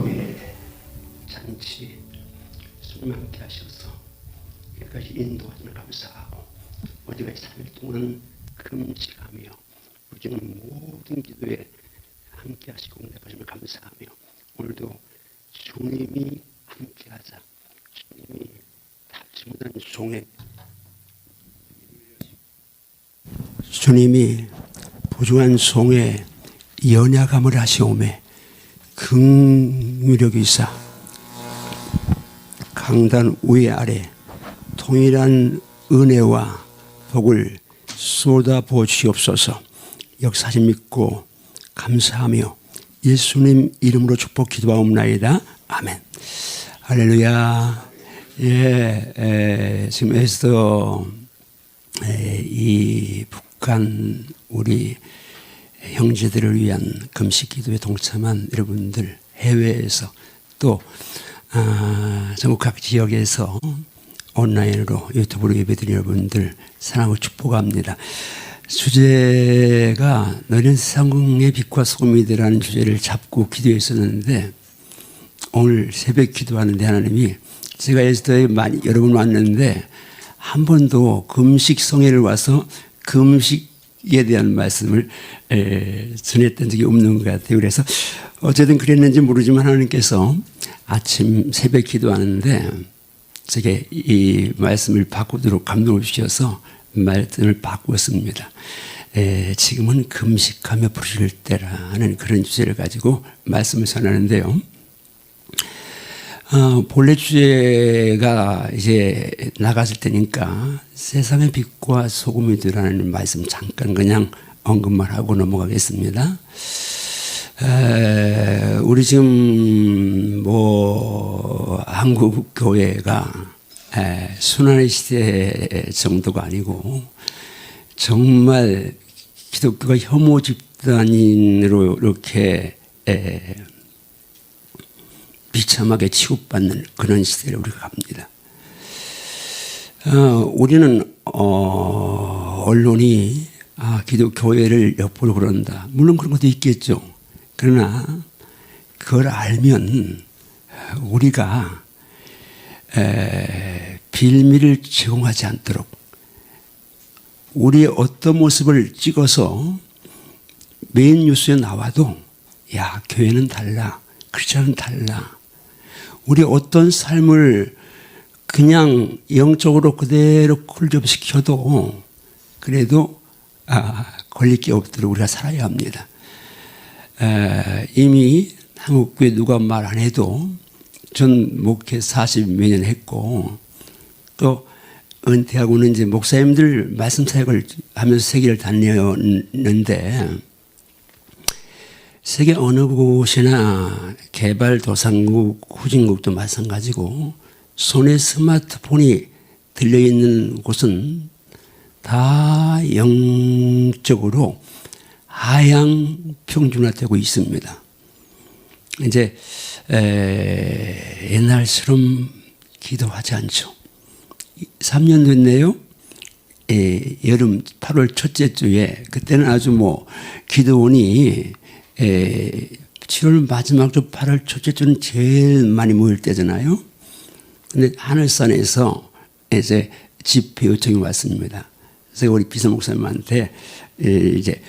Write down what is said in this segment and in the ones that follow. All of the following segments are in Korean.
기도의 잔치 주님 함께 하셔서 여기까지 인도하시면 감사하고 어제가 3일 동안 금식하며 우리는 모든 기도에 함께 하시고 응답하시면 감사하며 오늘도 주님이 함께 하자. 주님이 닿지 못한 종의 주님이 부족한 종의 연약함을 하시오매 긍휼히 있사 강단 위에 아래 동일한 은혜와 복을 쏟아부어 주시옵소서. 역사하심 믿고 감사하며 예수님 이름으로 축복 기도하옵나이다. 아멘. 할렐루야. 지금 에스더 이 북한 우리 형제들을 위한 금식 기도에 동참한 여러분들, 해외에서 또 전국 각 지역에서 온라인으로 유튜브로 예배드리는 여러분들 사랑하고 축복합니다. 주제가 너는 세상의 빛과 소금이 되라는 주제를 잡고 기도했었는데 오늘 새벽 기도하는데 하나님이 제가 에스더에 많이 여러 번 왔는데 한 번도 금식성회를 와서 금식에 대한 말씀을 전했던 적이 없는 것 같아요. 그래서 어쨌든 그랬는지 모르지만 하나님께서 아침 새벽 기도하는데 제게 이 말씀을 바꾸도록 감동을 주셔서 말씀을 바꾸었습니다. 지금은 금식하며 부르실 때라는 그런 주제를 가지고 말씀을 전하는데요. 본래 주제가 이제 나갔을 때니까 세상의 빛과 소금이 되라는 말씀 잠깐 그냥 언급만 하고 넘어가겠습니다. 우리 지금 한국 교회가 순환의 시대 정도가 아니고 정말 기독교가 혐오 집단으로 이렇게 비참하게 취급받는 그런 시대를 우리가 갑니다. 우리는 언론이 기독교회를 엿보려 그런다. 물론 그런 것도 있겠죠. 그러나 그걸 알면 우리가 빌미를 제공하지 않도록 우리의 어떤 모습을 찍어서 메인 뉴스에 나와도 야 교회는 달라, 크리스천은 달라. 우리 어떤 삶을 그냥 영적으로 그대로 콜접시켜도 그래도 걸릴 게 없도록 우리가 살아야 합니다. 이미 한국교회 누가 말 안 해도 전 목회 40몇 년 했고 또 은퇴하고는 이제 목사님들 말씀 사역을 하면서 세계를 다녔는데 세계 어느 곳이나 개발도상국, 후진국도 마찬가지고 손에 스마트폰이 들려있는 곳은 다 영적으로 하향 평준화되고 있습니다. 이제 옛날처럼 기도하지 않죠. 3년 됐네요. 여름 8월 첫째 주에 그때는 아주 기도원이 7월 마지막 주 8월 첫째 주는 제일 많이 모일 때잖아요. 근데 하늘산에서 이제 집회 요청이 왔습니다. 그래서 우리 비서 목사님한테 이제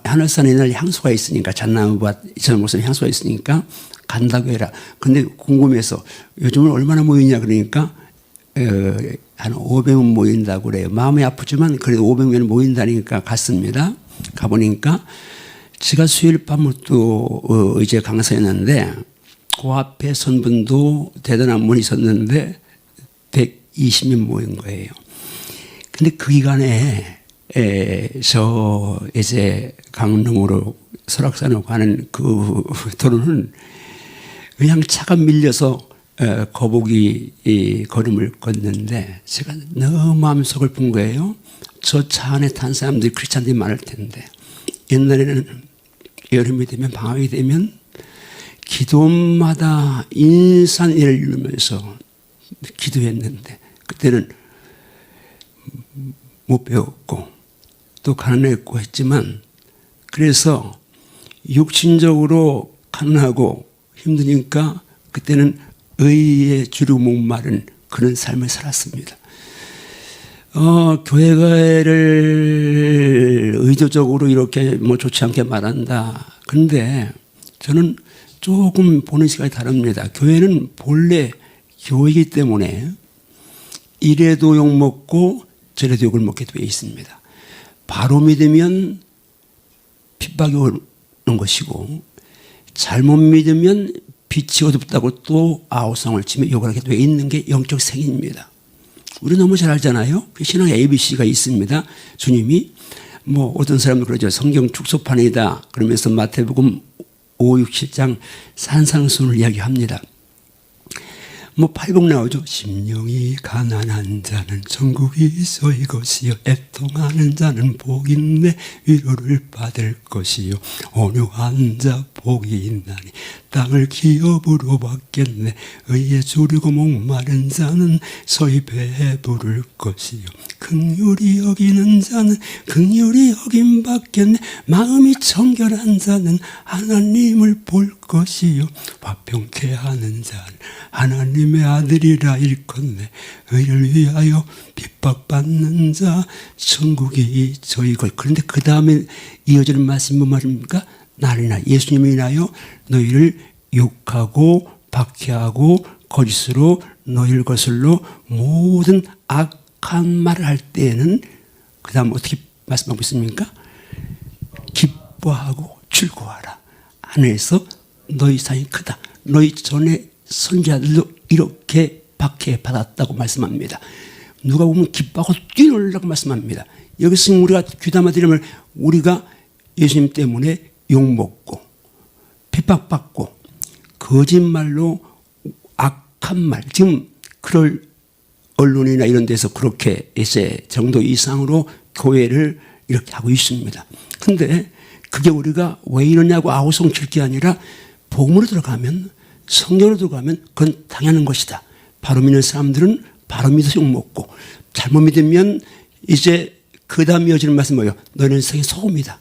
하늘산에 날 향수가 있으니까 잣나무밭 이천 목사님 향수가 있으니까 간다고 해라. 근데 궁금해서 요즘은 얼마나 모이냐 그러니까 한 500명 모인다고 그래요. 마음이 아프지만 그래도 500명 모인다니까 갔습니다. 가보니까 제가 수요일 밤부터 이제 강사였는데 그 앞에 선 분도 대단한 분이 있었는데 120명 모인 거예요. 근데 그 기간에 저 이제 강릉으로 설악산으로 가는 그 도로는 그냥 차가 밀려서 거북이 걸음을 걷는데 제가 너무 마음속을 푼 거예요. 저 차 안에 탄 사람들이 크리스찬들이 많을 텐데 옛날에는 여름이 되면 방학이 되면 기도마다 인산이를 이루면서 기도했는데 그때는 못 배웠고 또 가난했고 했지만 그래서 육신적으로 가난하고 힘드니까 그때는 의에 주로 목마른 그런 삶을 살았습니다. 교회를 의도적으로 이렇게 뭐 좋지 않게 말한다. 그런데 저는 조금 보는 시각이 다릅니다. 교회는 본래 교회이기 때문에 이래도 욕먹고 저래도 욕을 먹게 되어 있습니다. 바로 믿으면 핍박이 오는 것이고 잘못 믿으면 빛이 어둡다고 또 아우성을 치며 욕을 하게 되어 있는 게 영적 생입니다. 우리 너무 잘 알잖아요. 신앙의 ABC가 있습니다. 주님이 뭐 어떤 사람들 그러죠. 성경 축소판이다 그러면서 마태복음 5, 6, 7장 산상수훈을 이야기합니다. 뭐 팔복 나오죠. 심령이 가난한 자는 천국이 있어의 것이요 애통하는 자는 복이 있네 위로를 받을 것이요 온유한 자 복이 있나니 땅을 기업으로 받겠네 의에 주리고 목마른 자는 서히 배부를 것이요 긍휼히 여기는 자는 긍휼히 여김 받겠네 마음이 청결한 자는 하나님을 볼 것이요 화평케 하는 자는 하나님의 아들이라 일컫네 의를 위하여 핍박받는 자 천국이 저희 것. 그런데 그 다음에 이어지는 말씀이 뭐 말입니까? 나를 예수님이 인하여 너희를 욕하고 박해하고 거짓으로 너희를 거슬러 모든 악한 말을 할 때에는 그 다음 어떻게 말씀하고 있습니까? 기뻐하고 즐거워하라. 하늘에서 너희 상이 크다. 너희 전에 선지자들도 이렇게 박해받았다고 말씀합니다. 누가 보면 기뻐하고 뛰놀라고 말씀합니다. 여기서 우리가 귀담아 들으면 우리가 예수님 때문에 욕먹고 핍박받고 거짓말로 악한 말 지금 그럴 언론이나 이런 데서 그렇게 이제 정도 이상으로 교회를 이렇게 하고 있습니다. 근데 그게 우리가 왜 이러냐고 아우성 칠 게 아니라 복음으로 들어가면 성경으로 들어가면 그건 당연한 것이다. 바로 믿는 사람들은 바로 믿어서 욕먹고 잘못 믿으면 이제 그 다음 이어지는 말씀이 뭐예요? 너는 세상의 소금이다.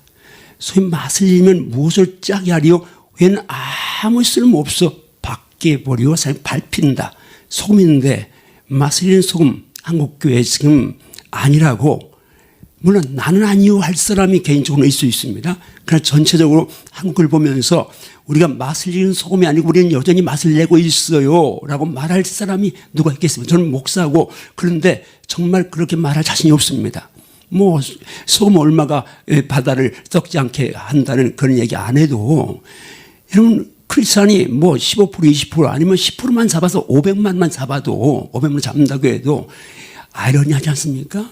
소금 맛을 잃으면 무엇을 짜게 하리요? 왜는 아무 쓸모없어 밖에 버리고 사람 밟힌다. 소금인데 맛을 잃은 소금 한국교회 지금 아니라고 물론 나는 아니요 할 사람이 개인적으로 있을 수 있습니다. 그러나 전체적으로 한국을 보면서 우리가 맛을 잃은 소금이 아니고 우리는 여전히 맛을 내고 있어요 라고 말할 사람이 누가 있겠습니까? 저는 목사고 그런데 정말 그렇게 말할 자신이 없습니다. 뭐 소금 얼마가 바다를 썩지 않게 한다는 그런 얘기 안 해도 여러분 크리스찬이 뭐 15% 20% 아니면 10%만 잡아서 500만만 잡아도 500만 잡는다고 해도 아이러니하지 않습니까?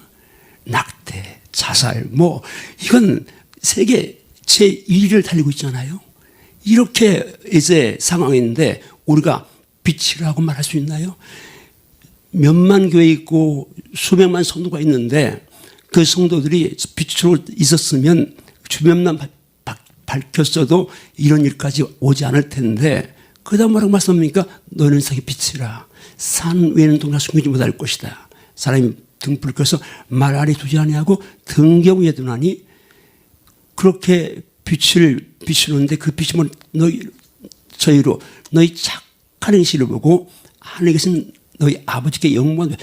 낙태, 자살 뭐 이건 세계 제1위를 달리고 있잖아요. 이렇게 이제 상황인데 우리가 빛이라고 말할 수 있나요? 몇만 교회 있고 수백만 성도가 있는데 그 성도들이 빛으로 있었으면 주변만 밝혔어도 이런 일까지 오지 않을 텐데 그 다음 뭐라고 말씀합니까? 너는 세상의 빛이라 산 위에는 동상 숨기지 못할 것이다. 사람이 등불을 켜서 말 아래 두지 아니하고 등경 위에 두나니 그렇게 빛을 비추는데 그 빛이 뭐 너희 저희로 너희 착한 행실을 보고 하늘에 계신 너희 아버지께 영광.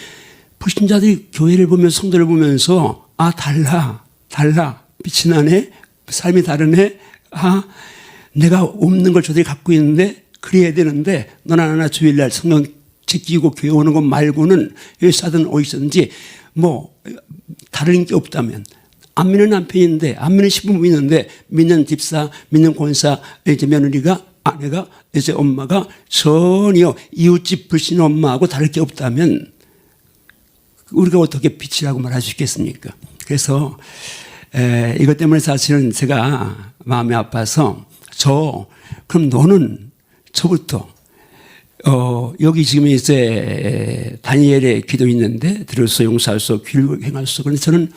불신자들이 교회를 보면서 성도를 보면서 달라 빛이 나네 삶이 다르네 내가 없는 걸 저들이 갖고 있는데 그래야 되는데 너나 나나 주일날 성경 지키고 교회 오는 것 말고는 회사든 어디서든지 뭐 다른 게 없다면 안 믿는 남편인데 안 믿는 시부모 있는데 믿는 집사 믿는 권사 이제 며느리가 아내가 이제 엄마가 전혀 이웃집 불신 엄마하고 다를 게 없다면 우리가 어떻게 빛이라고 말할 수 있겠습니까? 그래서 이것 때문에 사실은 제가 마음이 아파서 그럼 너는 저부터 여기 지금 이제 다니엘의 기도 있는데 들을소 용서할소 귀를 행할소. 그런데 저는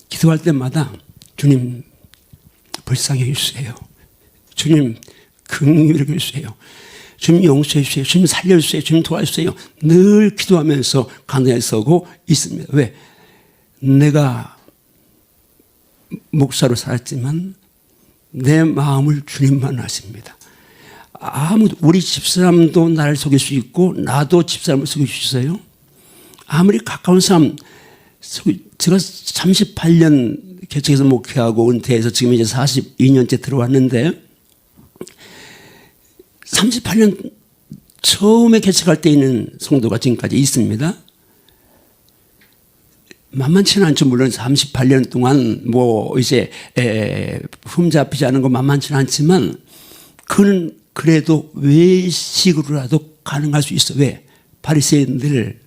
기도할 때마다 주님 불쌍히 해주세요. 주님 긍휼히 해주세요. 주님 용서해 주세요. 주님 살려주세요. 주님 도와주세요. 늘 기도하면서 간단히 서고 있습니다. 왜? 내가 목사로 살았지만 내 마음을 주님만 아십니다. 아무도 우리 집사람도 나를 속일 수 있고 나도 집사람을 속일 수 있어요. 아무리 가까운 사람 제가 38년 개척에서 목회하고 은퇴해서 지금 이제 42년째 들어왔는데 38년 처음에 개척할 때 있는 성도가 지금까지 있습니다. 만만치는 않죠. 물론 38년 동안 뭐 이제 흠잡히지 않은 거 만만치는 않지만 그는 그래도 외식으로라도 가능할 수 있어. 왜? 바리새인들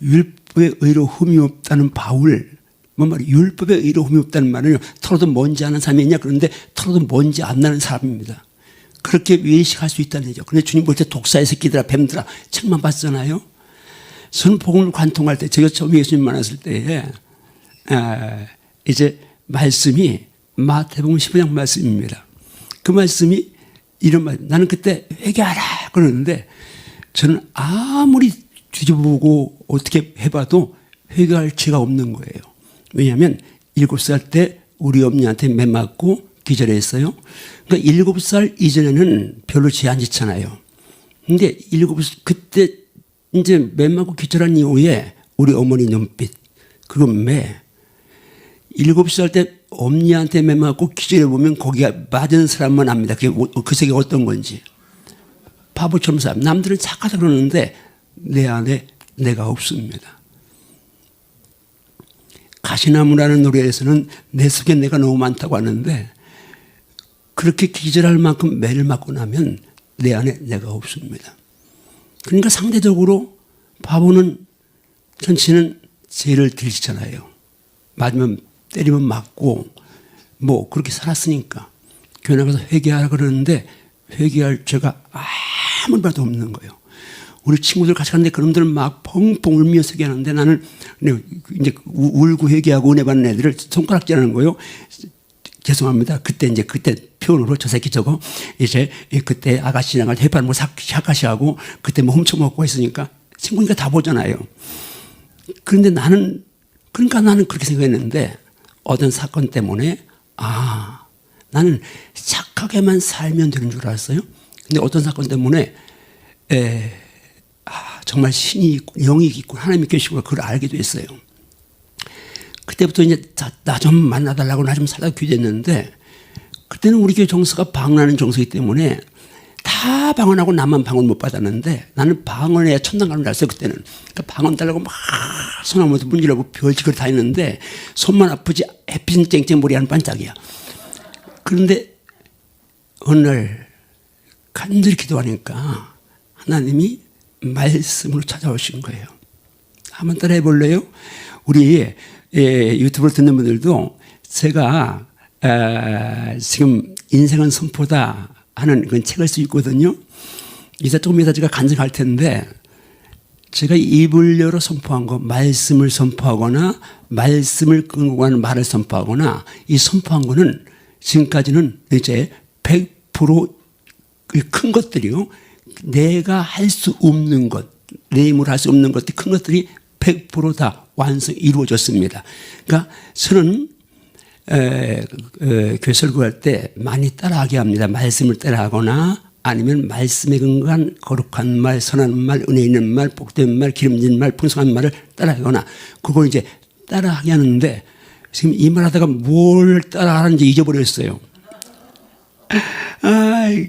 율법의 의로 흠이 없다는 바울, 뭔 말이에요? 율법의 의로 흠이 없다는 말은 털어도 먼지 안 나는 사람이 있냐? 그런데 털어도 먼지 안 나는 사람입니다. 그렇게 외식할 수 있다는 얘기죠. 그런데 주님 볼 때 독사의 새끼들아, 뱀들아 책만 봤잖아요. 저는 복음을 관통할 때, 제가 처음 예수님 만났을 때에 이제 말씀이 마태복음 15장 말씀입니다. 그 말씀이 이런 말, 나는 그때 회개하라 그러는데 저는 아무리 뒤져보고 어떻게 해봐도 회개할 죄가 없는 거예요. 왜냐하면 7살 때 우리 어머니한테 매 맞고 기절했어요. 그러니까 7살 이전에는 별로 죄 안 짓잖아요. 근데 그때 이제 매 맞고 기절한 이후에 우리 어머니 눈빛, 그건 매. 7살 때 엄니한테 매 맞고 기절해보면 거기가 맞은 사람만 압니다. 그게 그 세계 어떤 건지. 바보처럼 살아. 남들은 착하다 그러는데 내 안에 내가 없습니다. 가시나무라는 노래에서는 내 속에 내가 너무 많다고 하는데 그렇게 기절할 만큼 매를 맞고 나면 내 안에 내가 없습니다. 그러니까 상대적으로 바보는 전체는 죄를 들이잖아요. 맞으면 때리면 맞고 뭐 그렇게 살았으니까 교회 나가서 회개하라 그러는데 회개할 죄가 아무리 봐도 없는 거예요. 우리 친구들 같이 갔는데 그놈들은 막 펑펑 울면서 회개하는데 나는 이제 울고 회개하고 은혜 받는 애들을 손가락질하는 거예요. 죄송합니다. 그때 표현으로 저 새끼 저거 이제 그때 아가씨 나갈 해반 뭐 샤카시하고 그때 뭐 훔쳐먹고 했으니까 친구니까 다 보잖아요. 그런데 나는 그렇게 생각했는데 어떤 사건 때문에 나는 착하게만 살면 되는 줄 알았어요. 근데 어떤 사건 때문에 정말 신이 있고 영이 있고 하나님이 계시고 그걸 알게 됐어요. 그때부터 이제 나 좀 만나달라고 나 좀 살라고 기도했는데 그때는 우리 교회 정서가 방언하는 정서이기 때문에 다 방언하고 나만 방언 못 받았는데 나는 방언에 천당감을 났어요. 그때는. 그러니까 방언 달라고 막 손아무도 문지르고 별짓거리 다 했는데 손만 아프지 햇빛은 쨍쨍머리 하는 반짝이야. 그런데 어느 날 간절히 기도하니까 하나님이 말씀으로 찾아오신 거예요. 한번 따라 해볼래요? 우리 유튜브를 듣는 분들도 제가 지금 인생은 선포다 하는 그런 책을 쓰고 있거든요. 이제 조금 이따 제가 간증할 텐데 제가 입을 열어 선포한 거, 말씀을 선포하거나 말씀을 끌고 가는 말을 선포하거나 이 선포한 거는 지금까지는 이제 100% 큰 것들이요. 내가 할 수 없는 것, 내 힘으로 할 수 없는 것들, 큰 것들이 100% 다 완성 이루어졌습니다. 그러니까 저는 교회 설교할 때 많이 따라하게 합니다. 말씀을 따라하거나 아니면 말씀에 근거한 거룩한 말, 선한 말, 은혜 있는 말, 복된 말, 기름진 말, 풍성한 말을 따라하거나 그걸 이제 따라하게 하는데 지금 이 말하다가 뭘 따라하는지 잊어버렸어요.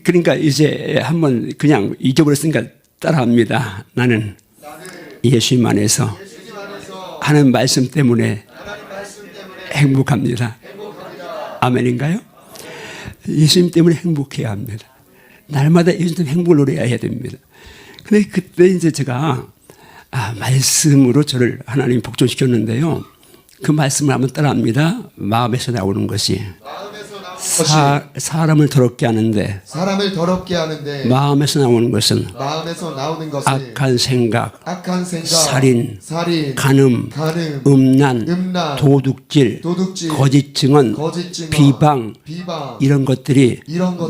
그러니까 이제 한번 그냥 잊어버렸으니까 따라합니다. 나는 예수님 안에서 하는 말씀 때문에 행복합니다. 아멘인가요? 예수님 때문에 행복해야 합니다. 날마다 예수님 때문에 행복을 노래해야 됩니다. 근데 그때 이제 제가 말씀으로 저를 하나님이 복종시켰는데요. 그 말씀을 한번 따라합니다. 마음에서 나오는 것이 사람을 더럽게 하는데 마음에서 나오는 것은 악한 생각, 살인, 간음, 음란, 도둑질, 거짓 증언, 비방 이런 것들이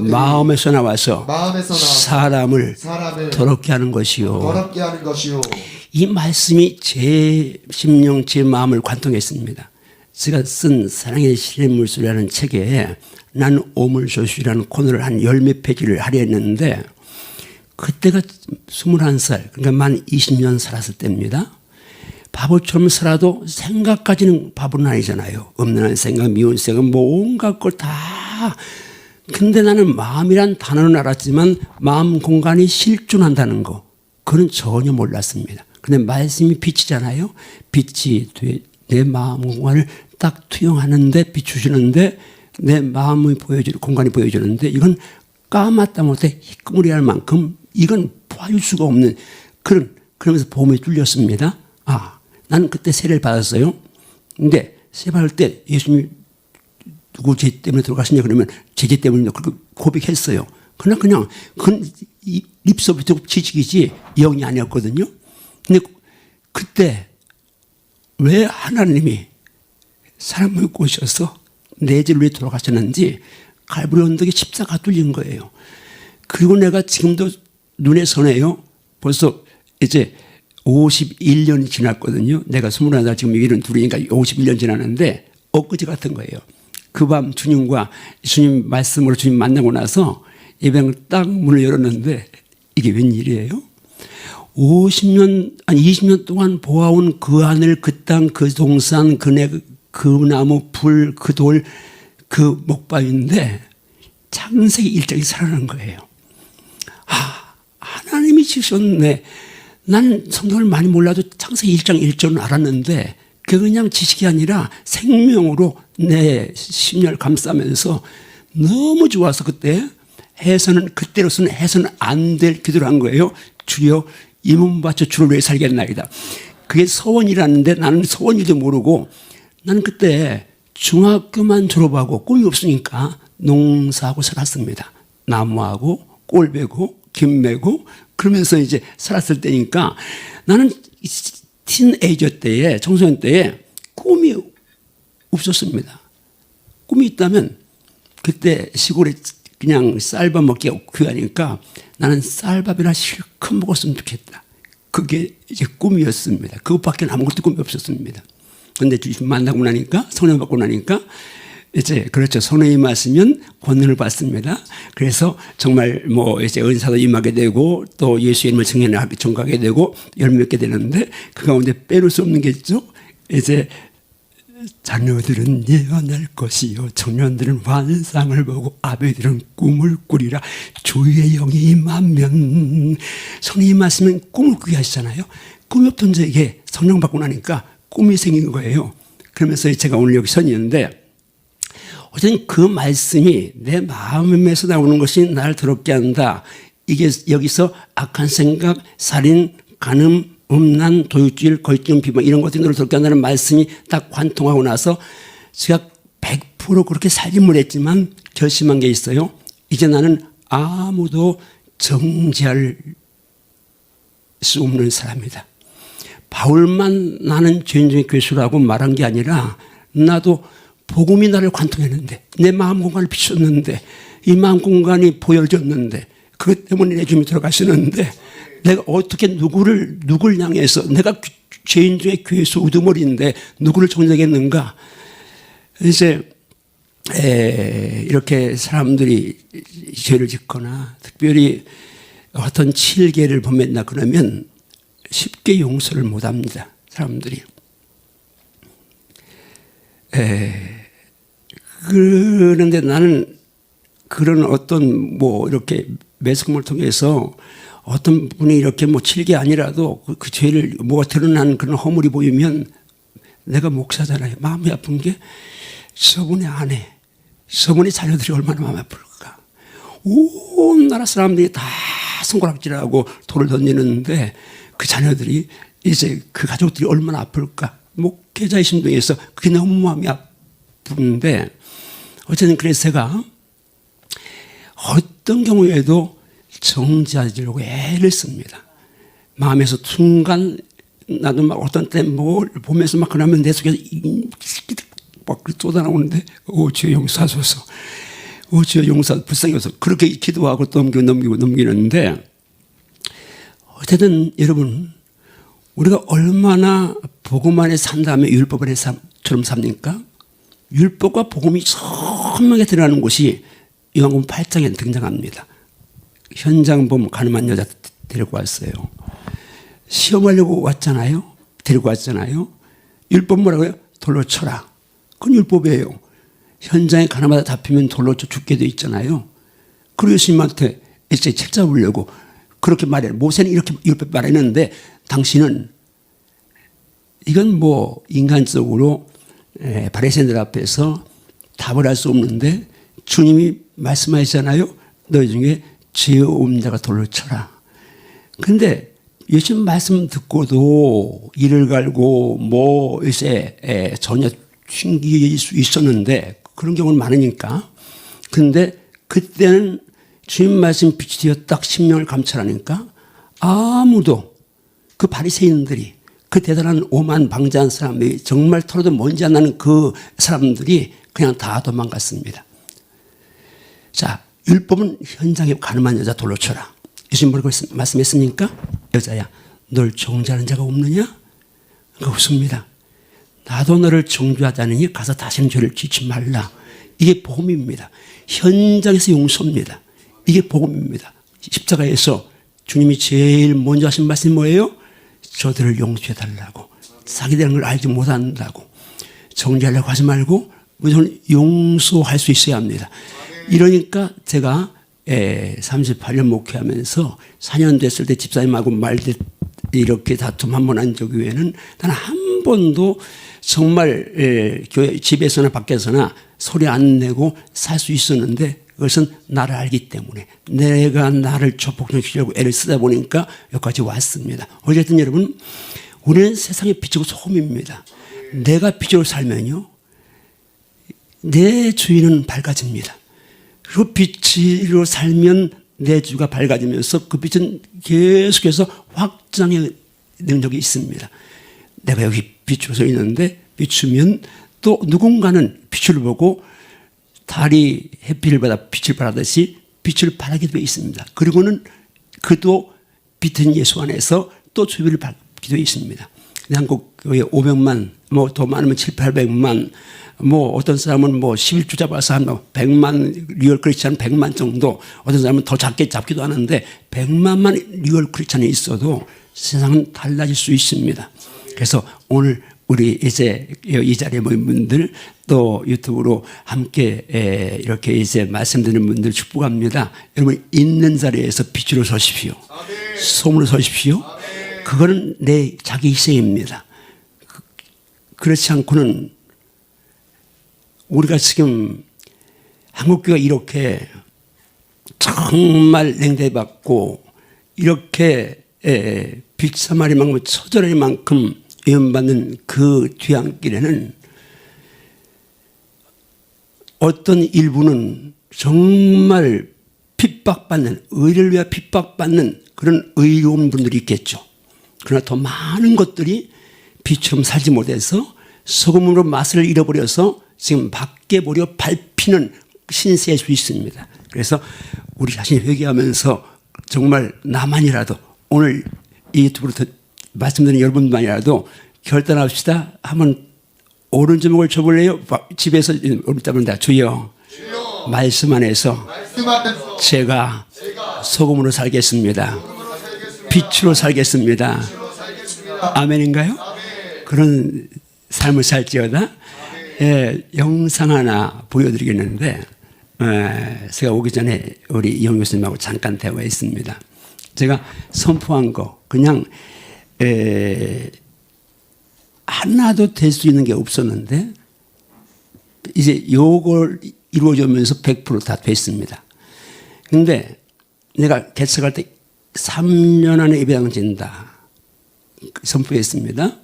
마음에서 나와서 사람을 더럽게 하는 것이요. 이 말씀이 제 심령, 제 마음을 관통했습니다. 제가 쓴 사랑의 시냇물소리라는 책에 난 오물조수라는 코너를 한 열 몇 페이지를 하려 했는데 그때가 21살, 그러니까 만 20년 살았을 때입니다. 바보처럼 살아도 생각까지는 바보는 아니잖아요. 없는 생각, 미운 생각, 뭐 온갖 걸 다. 근데 나는 마음이란 단어는 알았지만 마음 공간이 실존한다는 거, 그건 전혀 몰랐습니다. 근데 말씀이 빛이잖아요. 빛이 내 마음 공간을 딱 투영하는데 비추시는데 내 마음이 공간이 보여주는데 이건 까맣다 못해 희끄무리할 만큼 이건 보여줄 수가 없는 그러면서 보험에 뚫렸습니다. 나는 그때 세례를 받았어요. 근데 세례 받을 때 예수님 누구 죄 때문에 들어가시냐 그러면 제 죄 때문에 그렇게 고백했어요. 그러나 그냥 그건 립서비스 지식이지 영이 아니었거든요. 근데 그때 왜 하나님이 사람을 꼬셔서 내 죄를 위해 돌아가셨는지 갈보리 언덕에 십자가 뚫린 거예요. 그리고 내가 지금도 눈에 선해요. 벌써 이제 51년이 지났거든요. 내가 21살 지금 이런 둘이니까 51년 지났는데 엊그제 같은 거예요. 그 밤 주님 말씀으로 주님 만나고 나서 예배당을 딱 문을 열었는데 이게 웬일이에요? 20년 동안 보아온 그 하늘, 그 땅, 그 동산, 그 나무, 불, 그 돌, 그 목바위인데 창세기 1장이 살아난 거예요. 하나님이 지으셨네. 난 성경을 많이 몰라도 창세기 1장 1절은 알았는데 그게 그냥 지식이 아니라 생명으로 내 심령을 감싸면서 너무 좋아서 그때 그때로서는 해서는 안 될 기도를 한 거예요. 주여 이 몸 바쳐 주를 위해 살겠나이다. 그게 서원이라는데 나는 서원일도 모르고 나는 그때 중학교만 졸업하고 꿈이 없으니까 농사하고 살았습니다. 나무하고 꼴 베고 김 메고 그러면서 이제 살았을 때니까 나는 티네이저 때에 청소년 때에 꿈이 없었습니다. 꿈이 있다면 그때 시골에 그냥 쌀밥 먹기가 귀하니까 나는 쌀밥이나 실컷 먹었으면 좋겠다. 그게 이제 꿈이었습니다. 그것밖에 아무것도 꿈이 없었습니다. 그런데 주님 만나고 나니까 성령 받고 나니까 이제 그렇죠. 성령이 임하시면 권능을 받습니다. 그래서 정말 뭐 이제 은사도 임하게 되고 또 예수의 이름을 전가하게 되고 열몇 개 되는데 그 가운데 빼놓을 수 없는 게 있죠. 이제 자녀들은 예언할 것이요 청년들은 환상을 보고 아베들은 꿈을 꾸리라. 주의 영이 임하면 성령이 임하시면 꿈을 꾸게 하시잖아요. 꿈이 없던 자에게 성령 받고 나니까 꿈이 생긴 거예요. 그러면서 제가 오늘 여기 서 있는데 어쨌든 그 말씀이 내 마음에서 나오는 것이 나를 더럽게 한다. 이게 여기서 악한 생각, 살인, 간음, 음란, 도둑질, 거짓증, 비방 이런 것들이 너를 더럽게 한다는 말씀이 딱 관통하고 나서 제가 100% 그렇게 살지 못했지만 결심한 게 있어요. 이제 나는 아무도 정죄할 수 없는 사람이다. 바울만 나는 죄인 중에 괴수라고 말한 게 아니라 나도 복음이 나를 관통했는데 내 마음 공간을 비췄는데 이 마음 공간이 보여졌는데 그것 때문에 내 주님이 들어가시는데 내가 어떻게 누굴 향해서 내가 죄인 중에 괴수 우두머리인데 누구를 정죄하겠는가. 이제 이렇게 사람들이 죄를 짓거나 특별히 어떤 칠계를 범했나 그러면 쉽게 용서를 못합니다. 사람들이. 그런데 나는 그런 어떤 뭐 이렇게 매스컴을 통해서 어떤 분이 이렇게 뭐 칠계 아니라도 그 죄를 뭐가 드러나는 그런 허물이 보이면 내가 목사잖아요. 마음이 아픈 게 저분의 아내, 저분의 자녀들이 얼마나 마음이 아플까. 온 나라 사람들이 다 손가락질하고 돌을 던지는데 그 자녀들이 이제 그 가족들이 얼마나 아플까. 목회자의 심정에서 그게 너무 마음이 아픈데 어쨌든 그래서 제가 어떤 경우에도 정죄하려고 애를 씁니다. 마음에서 순간 나도 막 어떤 때 뭘 보면서 막 그러면 내 속에서 막 쏟아나오는데 주여 용서하소서. 주여 용서 불쌍히 여서 그렇게 기도하고 넘기는데 어쨌든 여러분 우리가 얼마나 복음 안에 산 다음에 율법 안에처럼 삽니까? 율법과 복음이 선명하게 드러나는 곳이 요한복음 8장에 등장합니다. 현장 보면 가늠한 여자 데리고 왔어요. 시험하려고 왔잖아요. 데리고 왔잖아요. 율법 뭐라고요? 돌로 쳐라. 그건 율법이에요. 현장에 가늠하다 잡히면 돌로 쳐 죽게 돼 있잖아요. 그리고 예수님한테 이제 책 잡으려고 그렇게 말해요. 모세는 이렇게 율법 말했는데 당신은 이건 뭐 인간적으로 바리새인들 앞에서 답을 할 수 없는데 주님이 말씀하시잖아요. 너희 중에 죄 없는 자가 돌로 쳐라. 근데 예수님 말씀 듣고도 이를 갈고 뭐 이제 전혀 튕길 수 있었는데 그런 경우는 많으니까. 근데 그때는 주님 말씀 빛이 되어 딱 심령을 감찰하니까 아무도 그 바리새인들이 그 대단한 오만 방자한 사람들이 정말 털어도 먼지 안 나는 그 사람들이 그냥 다 도망갔습니다. 자, 율법은 현장에 가늠한 여자 돌로 쳐라. 예수님 뭐라고 말씀했습니까? 여자야, 널 정죄하는 자가 없느냐? 없습니다. 나도 너를 정죄하자느니 가서 다시는 죄를 짓지 말라. 이게 복음입니다. 현장에서 용서입니다. 이게 복음입니다. 십자가에서 주님이 제일 먼저 하신 말씀이 뭐예요? 저들을 용서해달라고. 자기들은 걸 알지 못한다고. 정죄하려고 하지 말고 무조건 용서할 수 있어야 합니다. 이러니까 제가 38년 목회하면서 4년 됐을 때 집사님하고 말대 이렇게 다툼 한 번 한 적 외에는 단 한 번도 정말 교회 집에서나 밖에서나 소리 안 내고 살 수 있었는데 그것은 나를 알기 때문에 내가 나를 조폭시키려고 애를 쓰다 보니까 여기까지 왔습니다. 어쨌든 여러분, 우리는 세상의 빛이고 소금입니다. 내가 빛으로 살면요, 내 주위는 밝아집니다. 그리고 빛으로 살면 내 주가 밝아지면서 그 빛은 계속해서 확장의 능력이 있습니다. 내가 여기 빛으로 서 있는데 비추면 또 누군가는 빛을 보고 달이 햇빛을 받아 빛을 발하듯이 빛을 발하게 되어 있습니다. 그리고는 그도 빛은 예수 안에서 또 주변을 밝게 되어 있습니다. 한국 교회 500만, 뭐 더 많으면 7, 800만, 뭐 어떤 사람은 뭐 11주 잡아서 한 100만 리얼 크리스찬 100만 정도, 어떤 사람은 더 작게 잡기도 하는데 100만만 리얼 크리스찬이 있어도 세상은 달라질 수 있습니다. 그래서 오늘 우리 이제 이 자리에 모인 분들 또 유튜브로 함께 이렇게 이제 말씀드리는 분들 축복합니다. 여러분 있는 자리에서 빛으로 서십시오. 소문으로 서십시오. 그거는 내 자기 희생입니다. 그렇지 않고는 우리가 지금 한국교회가 이렇게 정말 냉대받고 이렇게 빛사마리 만큼 처절할 만큼 위험받는 그 뒤안길에는 어떤 일부는 정말 핍박받는, 의를 위해 핍박받는 그런 의로운 분들이 있겠죠. 그러나 더 많은 것들이 빛처럼 살지 못해서 소금으로 맛을 잃어버려서 지금 밖에 보려 밟히는 신세일 수 있습니다. 그래서 우리 자신이 회개하면서 정말 나만이라도 오늘 이 유튜브로 말씀드린 여러분만이라도 결단합시다. 한번 오른주먹을 쳐볼래요? 집에서 오른쪽으로 주여 말씀 안에서 제가 소금으로 살겠습니다. 빛으로 살겠습니다. 아멘인가요? 그런 삶을 살지어다. 영상 하나 보여드리겠는데 제가 오기 전에 우리 이영 교수님하고 잠깐 대화했습니다. 제가 선포한 거 그냥 하나도 될 수 있는 게 없었는데 이제 요걸 이루어지면서 100% 다 됐습니다. 근데 내가 개척할 때 3년 안에 예배당진다 선포했습니다.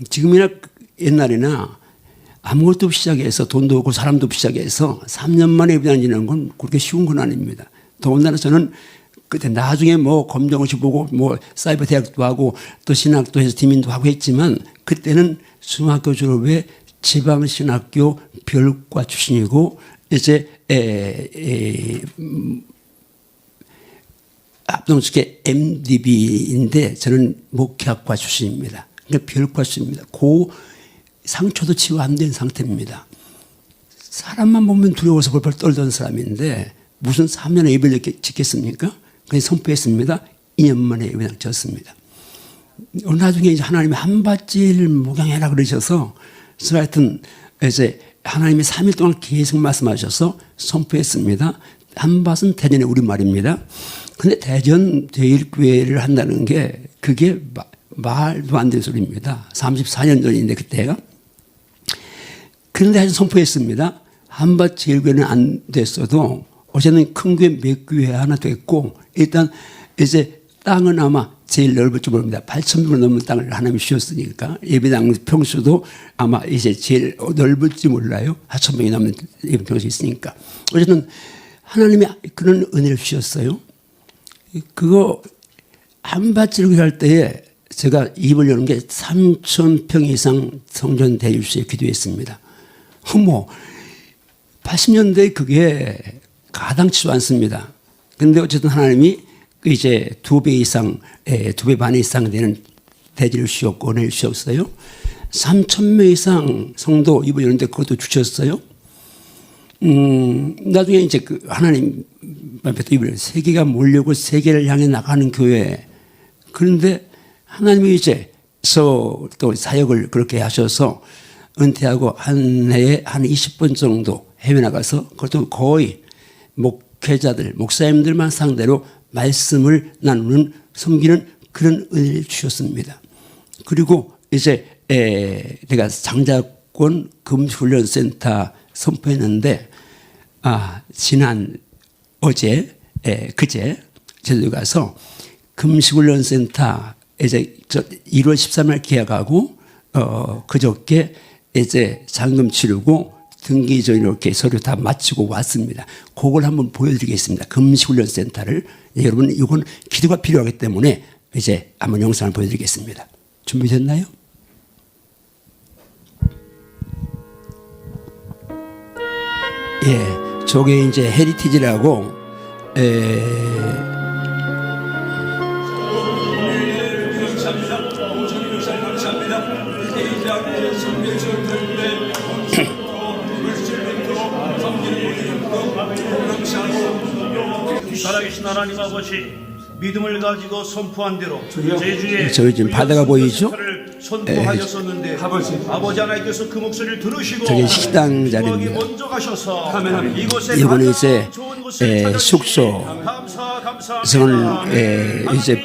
지금이나 옛날이나 아무것도 없이 시작해서 돈도 없고 사람도 없이 시작해서 3년 만에 예배당지는 건 그렇게 쉬운 건 아닙니다. 더군다나 저는 그때 나중에 뭐 검정고시 보고 뭐 사이버 대학도 하고 또 신학도 해서 디민도 하고 했지만 그때는 중학교 졸업에 지방신학교 별과 출신이고 이제 합동식의 MDB인데 저는 목회학과 출신입니다. 그러니까 별과 출신입니다. 그 상처도 치유 안 된 상태입니다. 사람만 보면 두려워서 벌벌 떨던 사람인데 무슨 3년의 예배를 짓겠습니까? 그래서 선포했습니다. 2년 만에 예배당 졌습니다. 나중에 이제 하나님이 한밭질 목양해라 그러셔서 하여튼 이제 하나님이 3일 동안 계속 말씀하셔서 선포했습니다. 한밭은 대전의 우리말입니다. 근데 대전 제1교회를 한다는 게 그게 말도 안 되는 소리입니다. 34년 전인데 그때가. 그런데 하여튼 선포했습니다. 한밭 제1교회는 안 됐어도 어제는 큰 교회 몇 교회 하나 됐고 일단 이제 땅은 아마 제일 넓을 줄 모릅니다. 8,000평 넘는 땅을 하나님이 주셨으니까 예배당 평수도 아마 이제 제일 넓을지 몰라요. 4,000평이 넘는 예배당 평수 있으니까. 어쨌든 하나님이 그런 은혜를 주셨어요. 그거 한밭지르기 할 때에 제가 입을 여는 게 3,000평 이상 성전 대유시에 기도했습니다. 어머, 80년대에 그게 가당치도 않습니다. 그런데 어쨌든 하나님이 이제 2배 이상, 2배 반 이상 되는 대지를 주셨고, 은혜를 주셨어요. 3,000명 이상 성도 입을 여는데 그것도 주셨어요. 나중에 이제 그 하나님 앞에 또 입을 세계가 몰려고 세계를 향해 나가는 교회. 그런데 하나님이 이제 또 사역을 그렇게 하셔서 은퇴하고 한 해에 한 20번 정도 해외 나가서 그것도 거의 목회자들, 목사님들만 상대로 말씀을 나누는 섬기는 그런 은혜를 주셨습니다. 그리고 이제 내가 장자권 금훈련센터 선포했는데 지난 어제 그제 제주도 가서 금식훈련센터 이제 1월 13일 계약하고 그저께 이제 잔금 치르고 등기 전 이렇게 서류 다 마치고 왔습니다. 그걸 한번 보여드리겠습니다. 금식훈련센터를 여러분 이건 기도가 필요하기 때문에 이제 한번 영상을 보여드리겠습니다. 준비됐나요? 예, 저게 이제 헤리티지라고 살아계신 하나님 아버지, 믿음을 가지고 선포한 대로 제주에 저기 지금 바다가 보이죠? 선포하셨었는데 아버지 하나님께서 그 목소리를 들으시고 저기 식당 자리입니다. 먼저 가셔서 이곳에 이번에 이제 숙소 저는 이제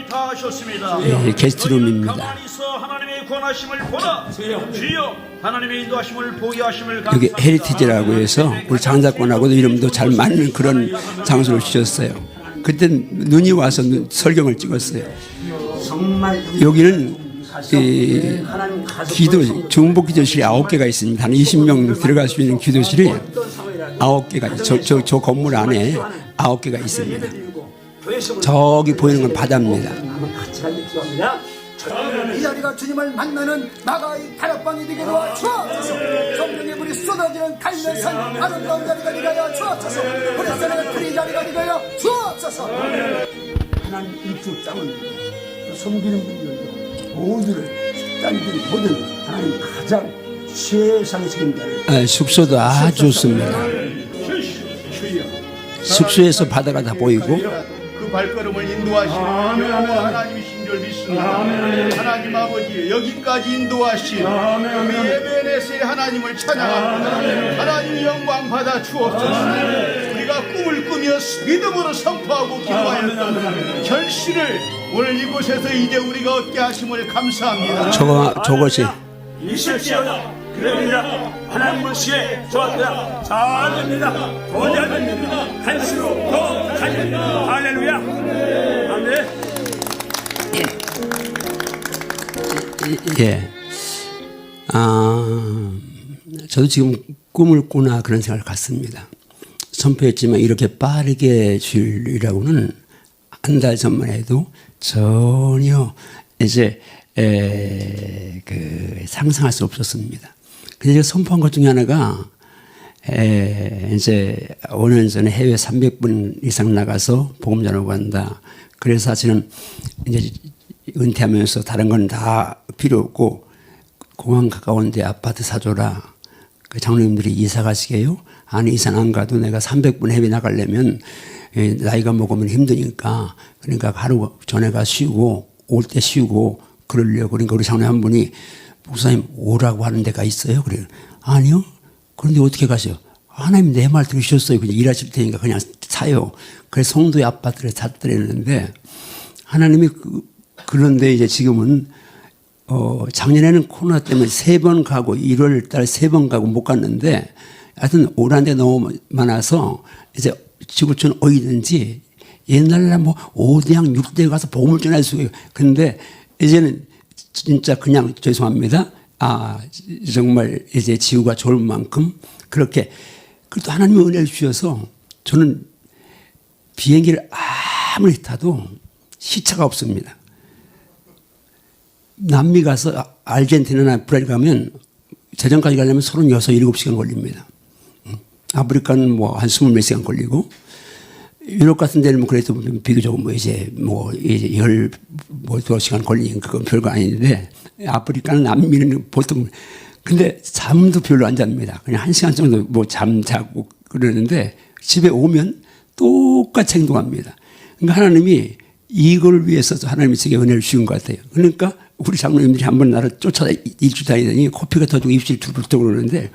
게스트룸입니다. 하나님의 권하심을 보라 주여 하나님의 인도하심을 보유하심을 여기 헤리티지라고 해서 우리 장자권하고도 이름도 잘 맞는 그런 장소를 주셨어요. 그때 눈이 와서 설경을 찍었어요. 여기는 중복 기도실이 9개가 있습니다. 한 20명 들어갈 수 있는 기도실이 9개가 저 건물 안에 9개가 있습니다. 저기 보이는 건 바다입니다. 이 자리가 주님을 만나는 나가의 다락방이 되게 도와 주옵소서. 성령의 불이 쏟아지는 갈매산 아름다운 자리가 되게 주옵소서. 불의 불이 자리가 되게 주옵소서. 하나님 입주 땅은 섬기는 분들도 모두를 식당들이 모든 하나님 가장 최상의 책임자를 숙소도 아주 좋습니다. 숙소에서 바다가 다 보이고 그 발걸음을 인도하시는 하나님이신 줄 믿습니다. 하나님 아버지 여기까지 인도하신 우리 예배에서의 하나님을 찬양합니다. 하나님 영광 받아 주옵소서. 우리가 꿈을 꾸며 믿음으로 선포하고 기도하였던 결실을 오늘 이곳에서 이제 우리가 얻게 하심을 감사합니다. 저것이 이실지어다 그러니라 하나님을 시에 좋았다 잘됩니다 더 잘됩니다 갈수록 더 잘됩니다 할렐루야 아멘. 예. 저도 지금 꿈을 꾸나 그런 생각을 갖습니다. 선포했지만 이렇게 빠르게 줄이라고는 한 달 전만 해도 전혀 이제 상상할 수 없었습니다. 근데 제가 선포한 것 중에 하나가 이제 5년 전에 해외 300분 이상 나가서 복음 전하고 간다. 그래서 사실은 이제 은퇴하면서 다른 건 다 필요 없고 공항 가까운데 아파트 사줘라. 그 장로님들이 이사 가시게요? 아니, 이사 안 가도 내가 300분 해외 나가려면 나이가 먹으면 힘드니까 그러니까 하루 전에 가 쉬고 올 때 쉬고 그러려고. 그러니까 우리 장로님 한 분이 목사님 오라고 하는 데가 있어요? 그래요. 아니요. 그런데 어떻게 가세요? 하나님 내 말 들으셨어요. 그냥 일하실 테니까 그냥 사요. 그래서 성도의 아파트를 샀더랬는데 하나님이 그런데 이제 지금은 작년에는 코로나 때문에 3번 가고 1월 달에 3번 가고 못 갔는데 하여튼 오란 데 너무 많아서 이제 지구촌 어디든지 옛날에 뭐 5대양 6대 가서 복음을 전할 수 있어요. 근데 이제는 진짜 그냥 죄송합니다. 정말 이제 지구가 좋을 만큼 그렇게 그래도 하나님의 은혜를 주셔서 저는 비행기를 아무리 타도 시차가 없습니다. 남미 가서 아르헨티나나 브라질 가면 제정까지 가려면 36, 7시간 걸립니다. 아프리카는 뭐 한 20몇 시간 걸리고 유럽 같은 데는 뭐 그래도 비교적 이제 12시간 걸리니까 그건 별거 아닌데 아프리카는 남미는 보통 근데 잠도 별로 안 잡니다. 그냥 1시간 정도 뭐 잠자고 그러는데 집에 오면 똑같이 행동합니다. 그러니까 하나님이 이걸 위해서 하나님이 제게 은혜를 주신 것 같아요. 그러니까 우리 장로님들이 한번 나를 쫓아다 일주 다니더니 코피가 터지고 입술이 두들떠 그러는데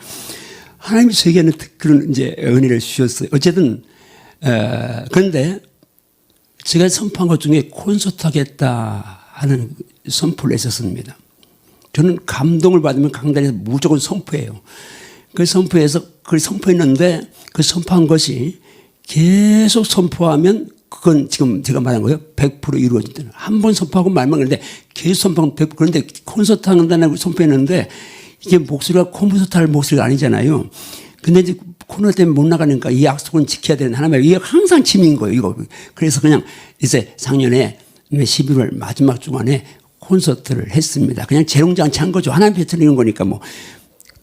하나님이 저에게는 그런 이제 은혜를 주셨어요. 어쨌든 그런데 제가 선포한 것 중에 콘서트 하겠다 하는 선포를 했었습니다. 저는 감동을 받으면 강단에서 무조건 선포해요. 그 선포해서 그걸 선포했는데 그 선포한 것이 계속 선포하면 그건 지금 제가 말한 거예요. 100% 이루어진다. 한 번 선포하고 말만 그런데 계속 선포하면 100%. 그런데 콘서트 한다고 선포했는데 이게 목소리가 콘서트 할 목소리가 아니잖아요. 근데 이제 코로나 때문에 못 나가니까 이 약속은 지켜야 되는 하나님의 이게 항상 짐인 거예요. 이거. 그래서 그냥 이제 작년에 11월 마지막 주간에 콘서트를 했습니다. 그냥 재롱잔치 한 거죠. 하나님 베풀리는 거니까 뭐.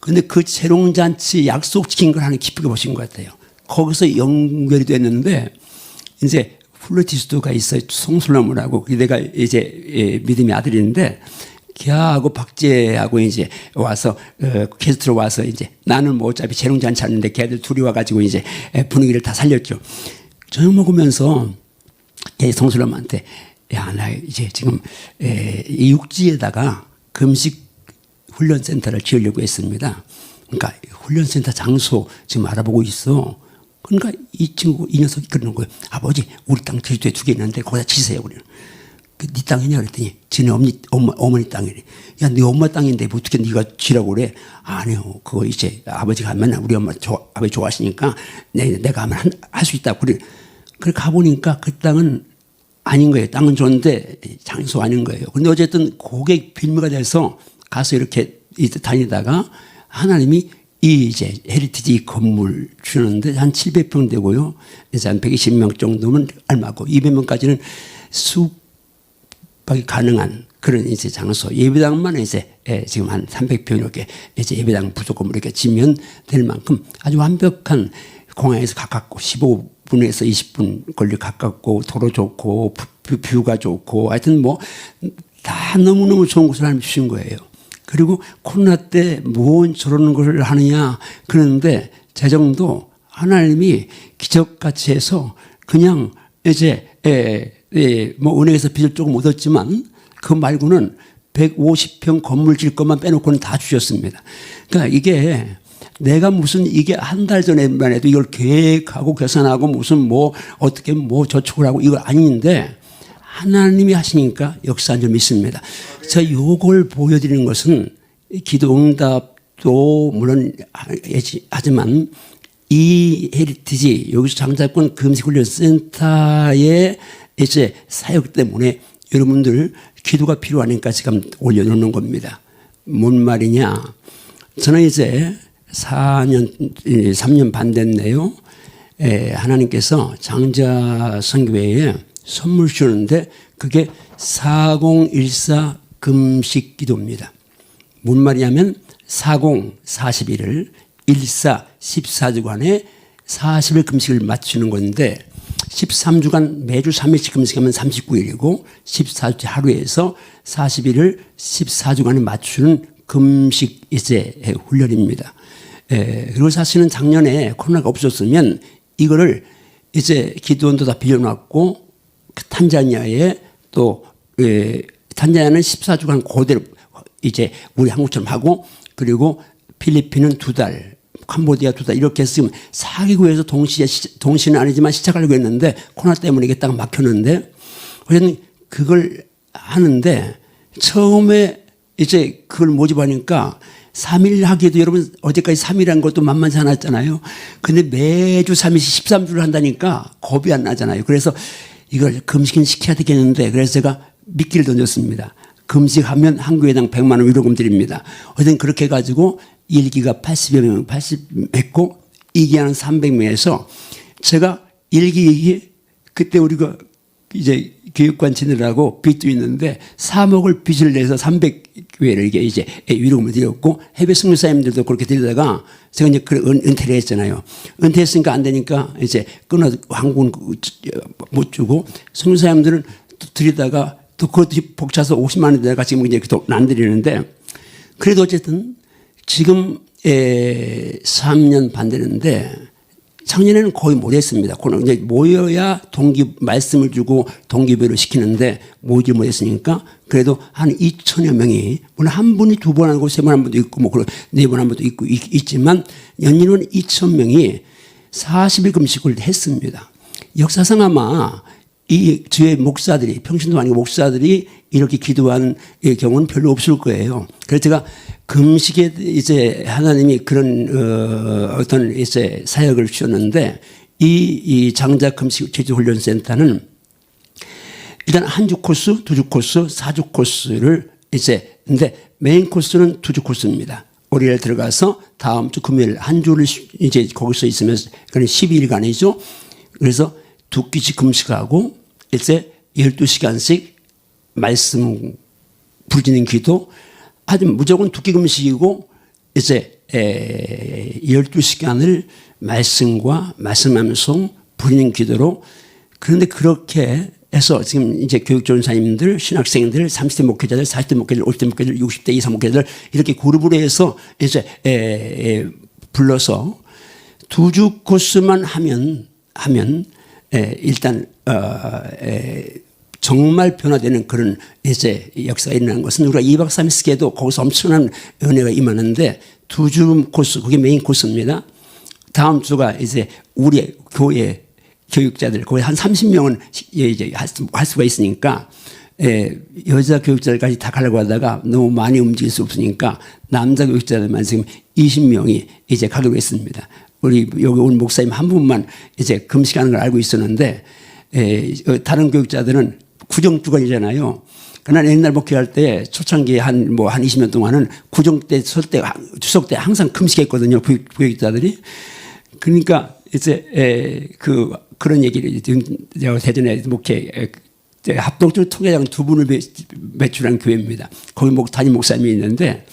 근데 그 재롱잔치 약속 지킨 걸 하나님 기쁘게 보신 것 같아요. 거기서 연결이 됐는데 이제 플루티스트가 있어요. 송솔로몬하고 내가 이제 믿음의 아들인데 걔하고 박재하고 이제 와서 게스트로 와서 이제 나는 뭐 어차피 재롱잔치 하는데 걔들 둘이 와가지고 이제 분위기를 다 살렸죠. 저녁 먹으면서 송솔로몬한테 야, 나 이제 지금 이 육지에다가 금식 훈련센터를 지으려고 했습니다. 그러니까 훈련센터 장소 지금 알아보고 있어. 그러니까 이 녀석이 그러는 거예요. 아버지, 우리 땅 제주도에 2개 있는데 거기다 지세요. 그래요. 네 땅이냐 그랬더니 지네 어머니 땅이래. 야, 네 엄마 땅인데 어떻게 네가 지라고 그래? 아니요, 그거 이제 아버지가 하면 우리 아버지 좋아하시니까 내가 하면 할 수 있다고 그래. 그래 가보니까 그 땅은 아닌 거예요. 땅은 좋은데 장소 아닌 거예요. 근데 어쨌든 고객 빌미가 돼서 가서 이렇게 다니다가 하나님이 이 이제 헤리티지 건물 주는데 한 700평 되고요. 이제 한 120명 정도면 얼마고 200명까지는 숙박이 가능한 그런 이제 장소. 예배당만 이제 지금 한 300평 이렇게 이제 예배당 부족금을 이렇게 지면 될 만큼 아주 완벽한 공항에서 가깝고 15분에서 20분 걸려 가깝고 도로 좋고 뷰가 좋고 하여튼 뭐 다 너무너무 좋은 곳을 하나님 주신 거예요. 그리고 코로나 때 뭔 저런 걸 하느냐 그러는데 재정도 하나님이 기적같이 해서 그냥 이제 뭐 은행에서 빚을 조금 얻었지만 그 말고는 150평 건물 질 것만 빼놓고는 다 주셨습니다. 그러니까 이게 내가 무슨 이게 한 달 전에만 해도 이걸 계획하고 계산하고 무슨 뭐 어떻게 뭐 저축을 하고 이걸 아닌데 하나님이 하시니까 역사한 줄 믿습니다. 제가 요걸 보여드리는 것은 기도 응답도 물론 하지만 이 헤리티지 여기서 장자권 금식훈련센터의 이제 사역 때문에 여러분들 기도가 필요하니까 지금 올려놓는 겁니다. 뭔 말이냐? 저는 이제 3년 반 됐네요. 하나님께서 장자 선교회에 선물 주는데 그게 4014 금식 기도입니다. 뭔 말이냐면 40 41일 14 14주간에 40일 금식을 맞추는 건데 13주간 매주 3일씩 금식하면 39일이고 14주째 하루에서 41을 14주간에 맞추는 금식 이제 훈련입니다. 그리고 사실은 작년에 코로나가 없었으면 이거를 이제 기도원도 다 빌려놨고 탄자니아에 또 탄자니아는 14주간 그대로 이제 우리 한국처럼 하고 그리고 필리핀은 2달, 캄보디아 2달 이렇게 했으면 4개국에서 동시는 아니지만 시작하려고 했는데 코로나 때문에 이게 딱 막혔는데 그래서 그걸 하는데 처음에 이제 그걸 모집하니까 3일 하기에도 여러분 어제까지 3일 한 것도 만만치 않았잖아요. 근데 매주 3일씩 13주를 한다니까 겁이 안 나잖아요. 그래서 이걸 금식은 시켜야 되겠는데 그래서 제가 미끼를 던졌습니다. 금식하면 한 교회당 100만 원 위로금 드립니다. 어쨌든 그렇게 해가지고 1기가 80여 명, 80 했고 2기는 300명에서 제가 1기, 2기 그때 우리가 이제 교육관 지내라고 빚도 있는데 3억을 빚을 내서 300교회를 이제 위로금을 드렸고 해외 선교사님들도 그렇게 드리다가 제가 이제 은퇴를 했잖아요. 은퇴했으니까 안 되니까 이제 끊어 한국은 못 주고 선교사님들은 드리다가 또 그것도 복차서 50만 원 내가 지금 이제 안 드리는데 그래도 어쨌든 지금 3년 반 되는데 작년에는 거의 못 했습니다. 이제 모여야 말씀을 주고 동기부여를 시키는데 모이지 못했으니까 그래도 한 2천여 명이 물론 한 분이 2번 하고 3번 한 분도 있고 뭐 4번 한 분도 있지만 연인은 2천 명이 40일 금식을 했습니다. 역사상 아마 이 주의 목사들이 평신도 아니고 목사들이 이렇게 기도한 경우는 별로 없을 거예요. 그래서 제가 금식에 이제 하나님이 그런 어떤 이제 사역을 주셨는데 이 장자 금식 제주 훈련센터는 일단 한 주 코스, 2주 코스, 4주 코스를 이제 근데 메인 코스는 2주 코스입니다. 월요일 들어가서 다음 주 금요일 한 주를 이제 거기서 있으면서 그건 12일간이죠. 그래서 2끼씩 금식하고 이제 12시간씩 말씀 부르짖는 기도 아주 무조건 2끼 금식이고 이제 12시간을 말씀과 말씀하면서 부르짖는 기도로 그런데 그렇게 해서 지금 이제 교육전사님들, 신학생들, 30대 목회자들, 40대 목회자들, 50대 목회자들, 60대 이상 목회자들 이렇게 그룹으로 해서 이제 불러서 2주 코스만 하면 일단 정말 변화되는 그런 이제 역사가 일어나는 것은 우리가 2박 3일 해도 거기서 엄청난 은혜가 임하는데 2주 코스 그게 메인 코스입니다. 다음 주가 이제 우리 교회 교육자들 거의 한 30명은 이제 할 수가 있으니까 여자 교육자들까지 다 가려고 하다가 너무 많이 움직일 수 없으니까 남자 교육자들만 지금 20명이 이제 가기로 했습니다. 우리 여기 온 목사님 한 분만 이제 금식하는 걸 알고 있었는데 다른 교육자들은 구정주간이잖아요. 그러나 옛날 목회할 때 초창기 한 20년 동안은 구정 때, 추석 때 항상 금식했거든요. 교육자들이. 그러니까 이제 그런 얘기를 제가 대전에 목회 합동적 통회장 2분을 배출한 교회입니다. 거기 담임 목사님이 있는데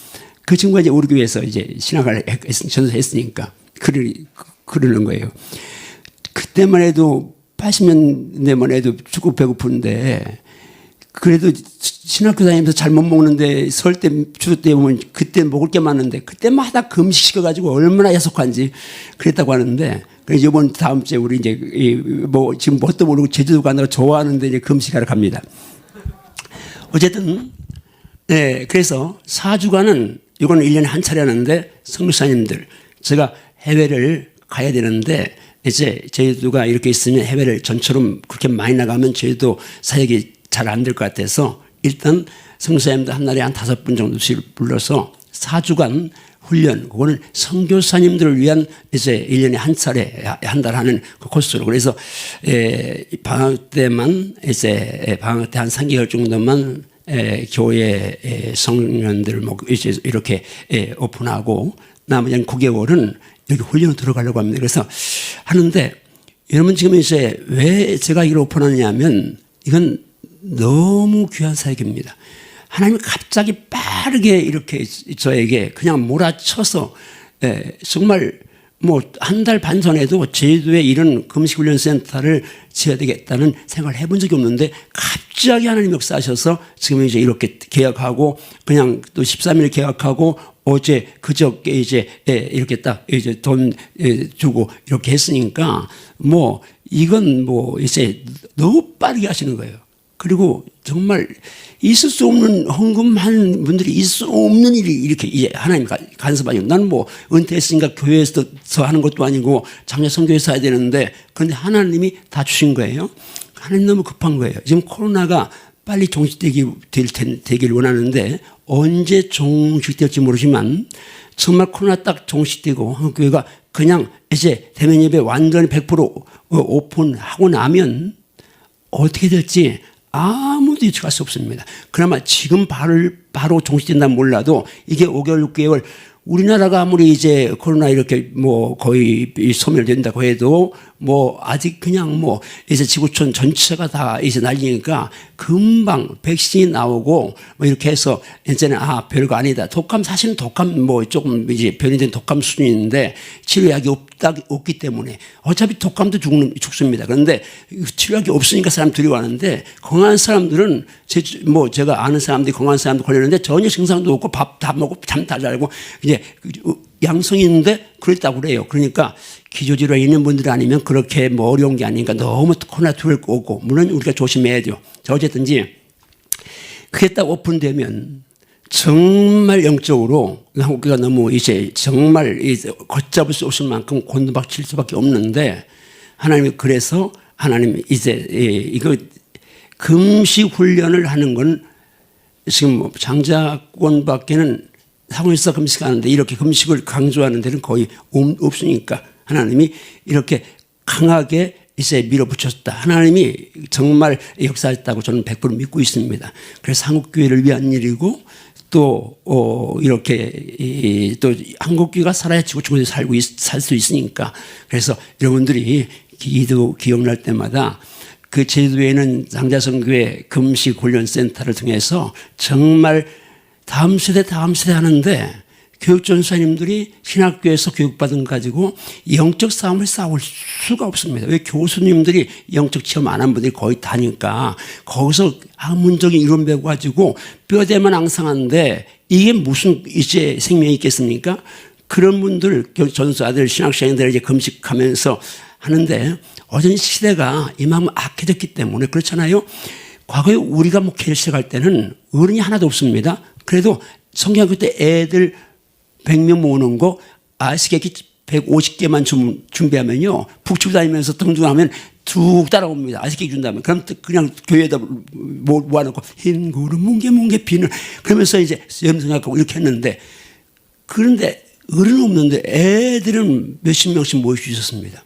그 친구가 이제 우리 교회에서 이제 신학을 전수했으니까 그러는 거예요. 그때만 해도 80년대만 해도 죽고 배고픈데 그래도 신학교 다니면서 잘 못 먹는데 설 때 추수 때 보면 그때 먹을 게 많은데 그때마다 금식시켜가지고 얼마나 야속한지 그랬다고 하는데 그래서 이번 다음 주에 우리 이제 지금 뭣도 모르고 제주도 가느라 좋아하는데 이제 금식하러 갑니다. 어쨌든 그래서 4주간은 이거는 1년에 한 차례 하는데 선교사님들 제가 해외를 가야 되는데 이제 제주도가 이렇게 있으면 해외를 전처럼 그렇게 많이 나가면 제주도 사역이 잘 안 될 것 같아서 일단 선교사님들 한 날에 한 5분 정도씩 불러서 4주간 훈련, 그거는 선교사님들을 위한 이제 1년에 한 차례 한 달 하는 그 코스로 그래서 방학 때만 이제 방학 때 한 3개월 정도만 교회 성년들을 이제 이렇게 오픈하고 나머지 한 9개월은 여기 훈련을 들어가려고 합니다. 그래서 하는데 여러분 지금 이제 왜 제가 이걸 오픈하냐면 이건 너무 귀한 사역입니다. 하나님이 갑자기 빠르게 이렇게 저에게 그냥 몰아쳐서 정말 한 달 반 전에도 제주도에 이런 금식훈련센터를 지어야 되겠다는 생각을 해본 적이 없는데 갑자기 하나님 역사하셔서 지금 이제 이렇게 계약하고 그냥 또 13일 계약하고 어제 그저께 이제 이렇게 딱 이제 돈 주고 이렇게 했으니까 뭐 이건 뭐 이제 너무 빠르게 하시는 거예요. 그리고 정말 있을 수 없는 헌금하는 분들이 있을 수 없는 일이 이렇게 이제 하나님 간섭하죠. 나는 뭐 은퇴했으니까 교회에서 하는 것도 아니고 장례 선교에서 해야 되는데 그런데 하나님이 다 주신 거예요. 하나님 너무 급한 거예요. 지금 코로나가 빨리 종식되길 원하는데 언제 종식될지 모르지만 정말 코로나 딱 종식되고 한국교회가 그냥 이제 대면 예배 완전히 100% 오픈하고 나면 어떻게 될지 아무도 예측할 수 없습니다. 그나마 지금 바로 종식된다면 몰라도 이게 5개월, 6개월 우리나라가 아무리 이제 코로나 이렇게 뭐 거의 소멸된다고 해도 뭐 아직 그냥 뭐 이제 지구촌 전체가 다 이제 날리니까 금방 백신이 나오고 뭐 이렇게 해서 이제는 별거 아니다. 사실은 독감 뭐 조금 이제 변이된 독감 수준인데 치료약이 없기 때문에 어차피 독감도 죽습니다. 그런데 치료약이 없으니까 사람 두려워하는데 건강한 사람들은 제가 아는 사람들이 건강한 사람도 걸렸는데 전혀 증상도 없고 밥 다 먹고 잠 다 자고 이제 양성이 있는데 그랬다고 그래요. 그러니까 기저질환 있는 분들 아니면 그렇게 뭐 어려운 게 아니니까 너무 코로나 두려울 거 없고 물론 우리가 조심해야 돼요. 자, 어쨌든지 그게 딱 오픈되면 정말 영적으로 한국교회가 너무 이제 정말 걷잡을 수 없을 만큼 곤두박질 수밖에 없는데 하나님이 그래서 하나님이 이제 이거 금식 훈련을 하는 건 지금 뭐 장자권밖에는 상원에서 금식하는데 이렇게 금식을 강조하는 데는 거의 없으니까 하나님이 이렇게 강하게 이제 밀어붙였다. 하나님이 정말 역사했다고 저는 100% 믿고 있습니다. 그래서 한국교회를 위한 일이고 또 이렇게 또 한국교회가 살아야 지구촌에서 살 수 있으니까 그래서 여러분들이 기억날 때마다 그 제주도에는 장자선교회 금식 훈련센터를 통해서 정말 다음 세대 하는데 교육전사님들이 신학교에서 교육받은 거 가지고 영적 싸움을 싸울 수가 없습니다. 왜 교수님들이 영적 체험 안 한 분들이 거의 다니까 거기서 학문적인 이론 배워 가지고 뼈대만 앙상한데 이게 무슨 이제 생명이 있겠습니까? 그런 분들 전사들 신학생들 이제 금식하면서 하는데 어전 시대가 이만큼 악해졌기 때문에 그렇잖아요. 과거에 우리가 목회를 시작할 때는 어른이 하나도 없습니다. 그래도 성경학교 때 애들 100명 모으는 거 아이스케이크 150개만 준비하면요. 북치고 다니면서 등등하면 쭉 따라옵니다. 아이스케이크 준다면. 그럼 그냥 교회에다 모아놓고 흰 구름 뭉게 비늘 그러면서 이제 염성하고 이렇게 했는데 그런데 어른 없는데 애들은 몇십 명씩 모일 수 있었습니다.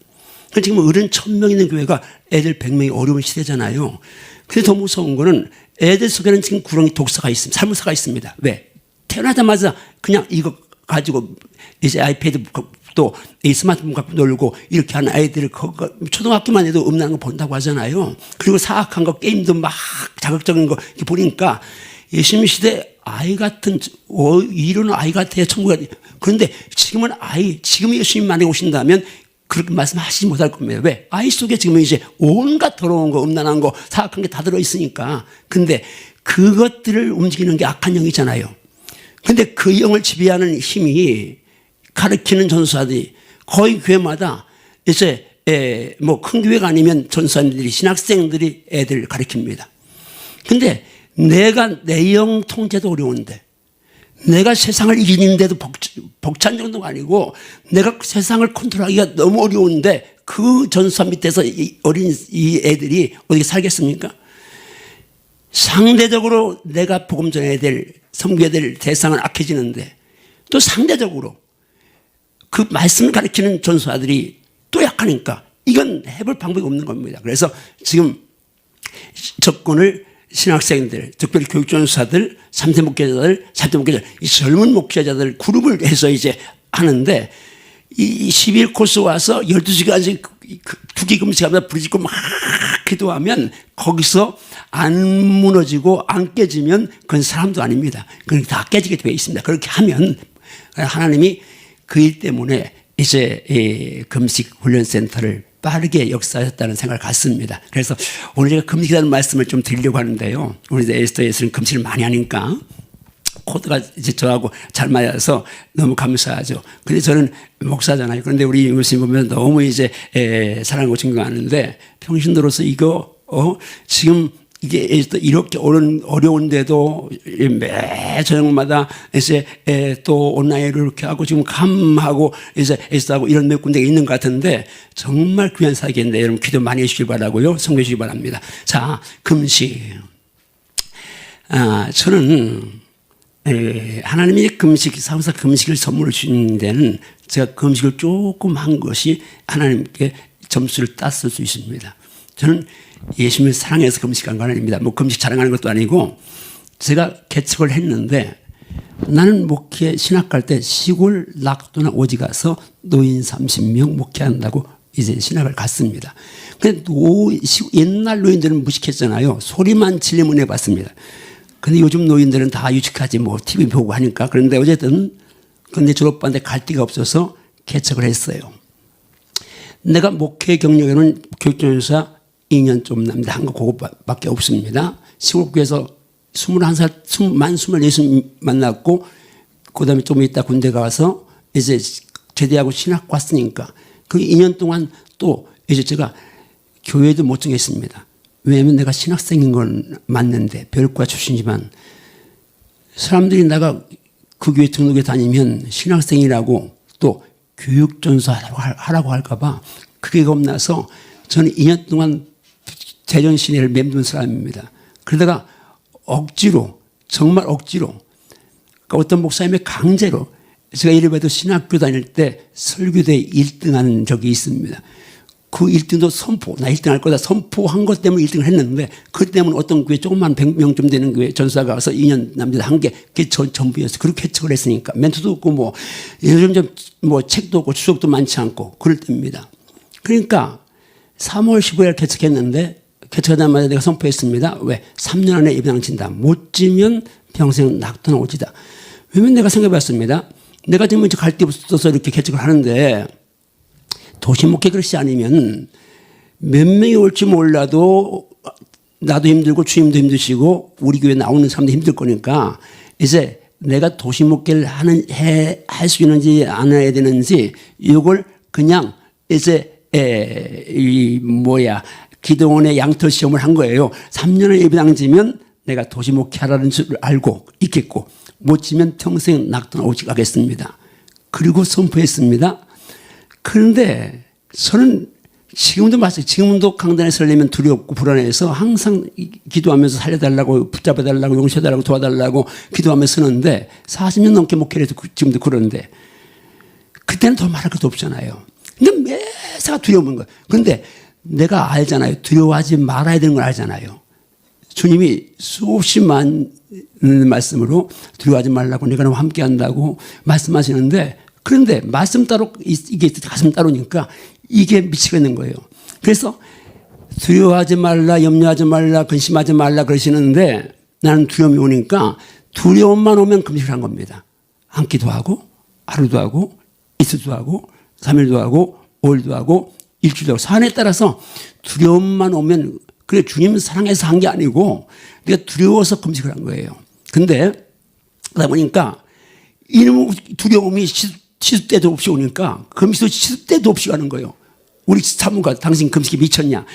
지금 어른 1000명 있는 교회가 애들 100명이 어려운 시대잖아요. 근데 더 무서운 거는 애들 속에는 지금 구렁이 독사가 있습니다. 살물사가 있습니다. 왜? 태어나자마자 그냥 이거 가지고 이제 아이패드 또 이 스마트폰 갖고 놀고 이렇게 하는 아이들을 초등학교만 해도 음란한 거 본다고 하잖아요. 그리고 사악한 거 게임도 막 자극적인 거 이렇게 보니까 예수님 시대 아이 같은 이루는 아이 같아야 천국에 그런데 지금은 지금 예수님만이 오신다면 그렇게 말씀하시지 못할 겁니다. 왜? 아이 속에 지금 이제 온갖 더러운 거, 음란한 거, 사악한 게 다 들어있으니까. 근데 그것들을 움직이는 게 악한 영이잖아요. 근데 그 영을 지배하는 힘이 가르치는 전사들이 거의 교회마다 이제 뭐 큰 교회가 아니면 전사님들이 신학생들이 애들 가르칩니다. 근데 내가 내 영 통제도 어려운데 내가 세상을 이기는데도 벅찬 정도가 아니고 내가 세상을 컨트롤하기가 너무 어려운데 그 전사 밑에서 어린 이 애들이 어떻게 살겠습니까? 상대적으로 내가 복음 전해야 될 섬겨야 될 대상은 악해지는데 또 상대적으로 그 말씀을 가르치는 전사들이 또 약하니까 이건 해볼 방법이 없는 겁니다. 그래서 지금 접근을 신학생들, 특별히 교육전사들, 3대 목회자들, 4대 목회자, 이 젊은 목회자들 그룹을 해서 이제 하는데 이 11코스 와서 12시간씩 두기 금식하면서 부르짖고 막 기도하면 거기서 안 무너지고 안 깨지면 그건 사람도 아닙니다. 그건 다 깨지게 되어 있습니다. 그렇게 하면 하나님이 그 일 때문에 이제 이 금식 훈련센터를 빠르게 역사하셨다는 생각을 갖습니다. 그래서 오늘 제가 금식이라는 말씀을 좀 드리려고 하는데요. 우리 에스더에서는 금식을 많이 하니까 코드가 이제 저하고 잘 맞아서 너무 감사하죠. 근데 저는 목사잖아요. 그런데 우리 교수님 보면 너무 이제 사랑하고 존경하는데 평신도로서 이거 지금 이게 이렇게 어려운데도 매 저녁마다 이제 또 온라인으로 이렇게 하고 지금 감하고 이제 애써하고 이런 몇 군데가 있는 것 같은데 정말 귀한 사역인데 여러분 기도 많이 해주시기 바라고요. 성교해 주시기 바랍니다. 자, 금식. 저는 하나님이 항상 금식을 선물을 주는 데는 제가 금식을 조금 한 것이 하나님께 점수를 땄을 수 있습니다. 저는 예수님을 사랑해서 금식한 건 아닙니다. 뭐 금식 자랑하는 것도 아니고 제가 개척을 했는데 나는 목회 신학 갈 때 시골 낙도나 오지 가서 노인 30명 목회한다고 이제 신학을 갔습니다. 근데 옛날 노인들은 무식했잖아요. 소리만 질리면 해봤습니다. 근데 요즘 노인들은 다 유식하지 뭐 TV 보고 하니까. 그런데 어쨌든 근데 졸업반대 갈 데가 없어서 개척을 했어요. 내가 목회 경력에는 교육전도사 2년 좀 남는데 한 거 그거밖에 없습니다. 시골교회에서 21살, 만 24살 만났고 그 다음에 좀 있다 군대 가서 이제 제대하고 신학 왔으니까 그 2년 동안 또 이제 제가 교회도 못 정했습니다. 왜냐하면 내가 신학생인 건 맞는데 별과 출신이지만 사람들이 내가 그 교회 등록에 다니면 신학생이라고 또 교육전서 하라고 할까봐 그게 겁나서 저는 2년 동안 대전 시내를 맴돈 사람입니다. 그러다가 억지로 정말 억지로 그러니까 어떤 목사님의 강제로 제가 이래봬도 신학교 다닐 때 설교대 1등한 적이 있습니다. 그 1등도 나 1등 할 거다 선포한 것 때문에 1등을 했는데 그 때문에 어떤 교회 조금만 100명 좀 되는 교회 전사가 가서 2년 남자 한 개 그게 전부였어요. 그렇게 개척을 했으니까 멘토도 없고 뭐 요즘 뭐 책도 없고 추석도 많지 않고 그럴 때입니다. 그러니까 3월 15일 개척했는데 개척하자마자 내가 선포했습니다. 왜? 3년 안에 예배당 친다. 못 지면 평생 낙도나 오지다. 왜냐면 내가 생각해봤습니다. 내가 지금 이제 갈 데 없어서 이렇게 개척을 하는데 도시목회 그릇이 아니면 몇 명이 올지 몰라도 나도 힘들고 주님도 힘드시고 우리 교회 나오는 사람도 힘들 거니까 이제 내가 도시목회를 할 수 있는지 안 해야 되는지 이걸 그냥 이제 기도원의 양털 시험을 한 거예요. 3년을 예배당 지면 내가 도시목회 하라는 줄 알고 있겠고 못 지면 평생 낙도나 오직 가겠습니다. 그리고 선포했습니다. 그런데 저는 지금도 마찬가지. 지금도 강단에 서려면 두렵고 불안해서 항상 기도하면서 살려달라고 붙잡아달라고 용서해달라고 도와달라고 기도하면서 쓰는데 40년 넘게 목회를 해서 지금도 그러는데 그때는 더 말할 것도 없잖아요. 근데 매사가 두려운 거예요. 그런데 내가 알잖아요. 두려워하지 말아야 되는 걸 알잖아요. 주님이 수없이만 말씀으로 두려워하지 말라고 내가 너무 함께 한다고 말씀하시는데 그런데 말씀 따로 이게 가슴 따로니까 이게 미치겠는 거예요. 그래서 두려워하지 말라 염려하지 말라 근심하지 말라 그러시는데 나는 두려움이 오니까 두려움만 오면 금식을 한 겁니다. 한 끼도 하고 하루도 하고 이틀도 하고 3일도 하고 5일도 하고 일주일도 하고 사안에 따라서 두려움만 오면 그래 주님은 사랑해서 한 게 아니고 내가 두려워서 금식을 한 거예요. 근데 그러다 보니까 이놈의 두려움이 시도 때도 없이 오니까 금식도 시도 때도 없이 가는 거예요. 우리 사모가 당신 금식에 미쳤냐.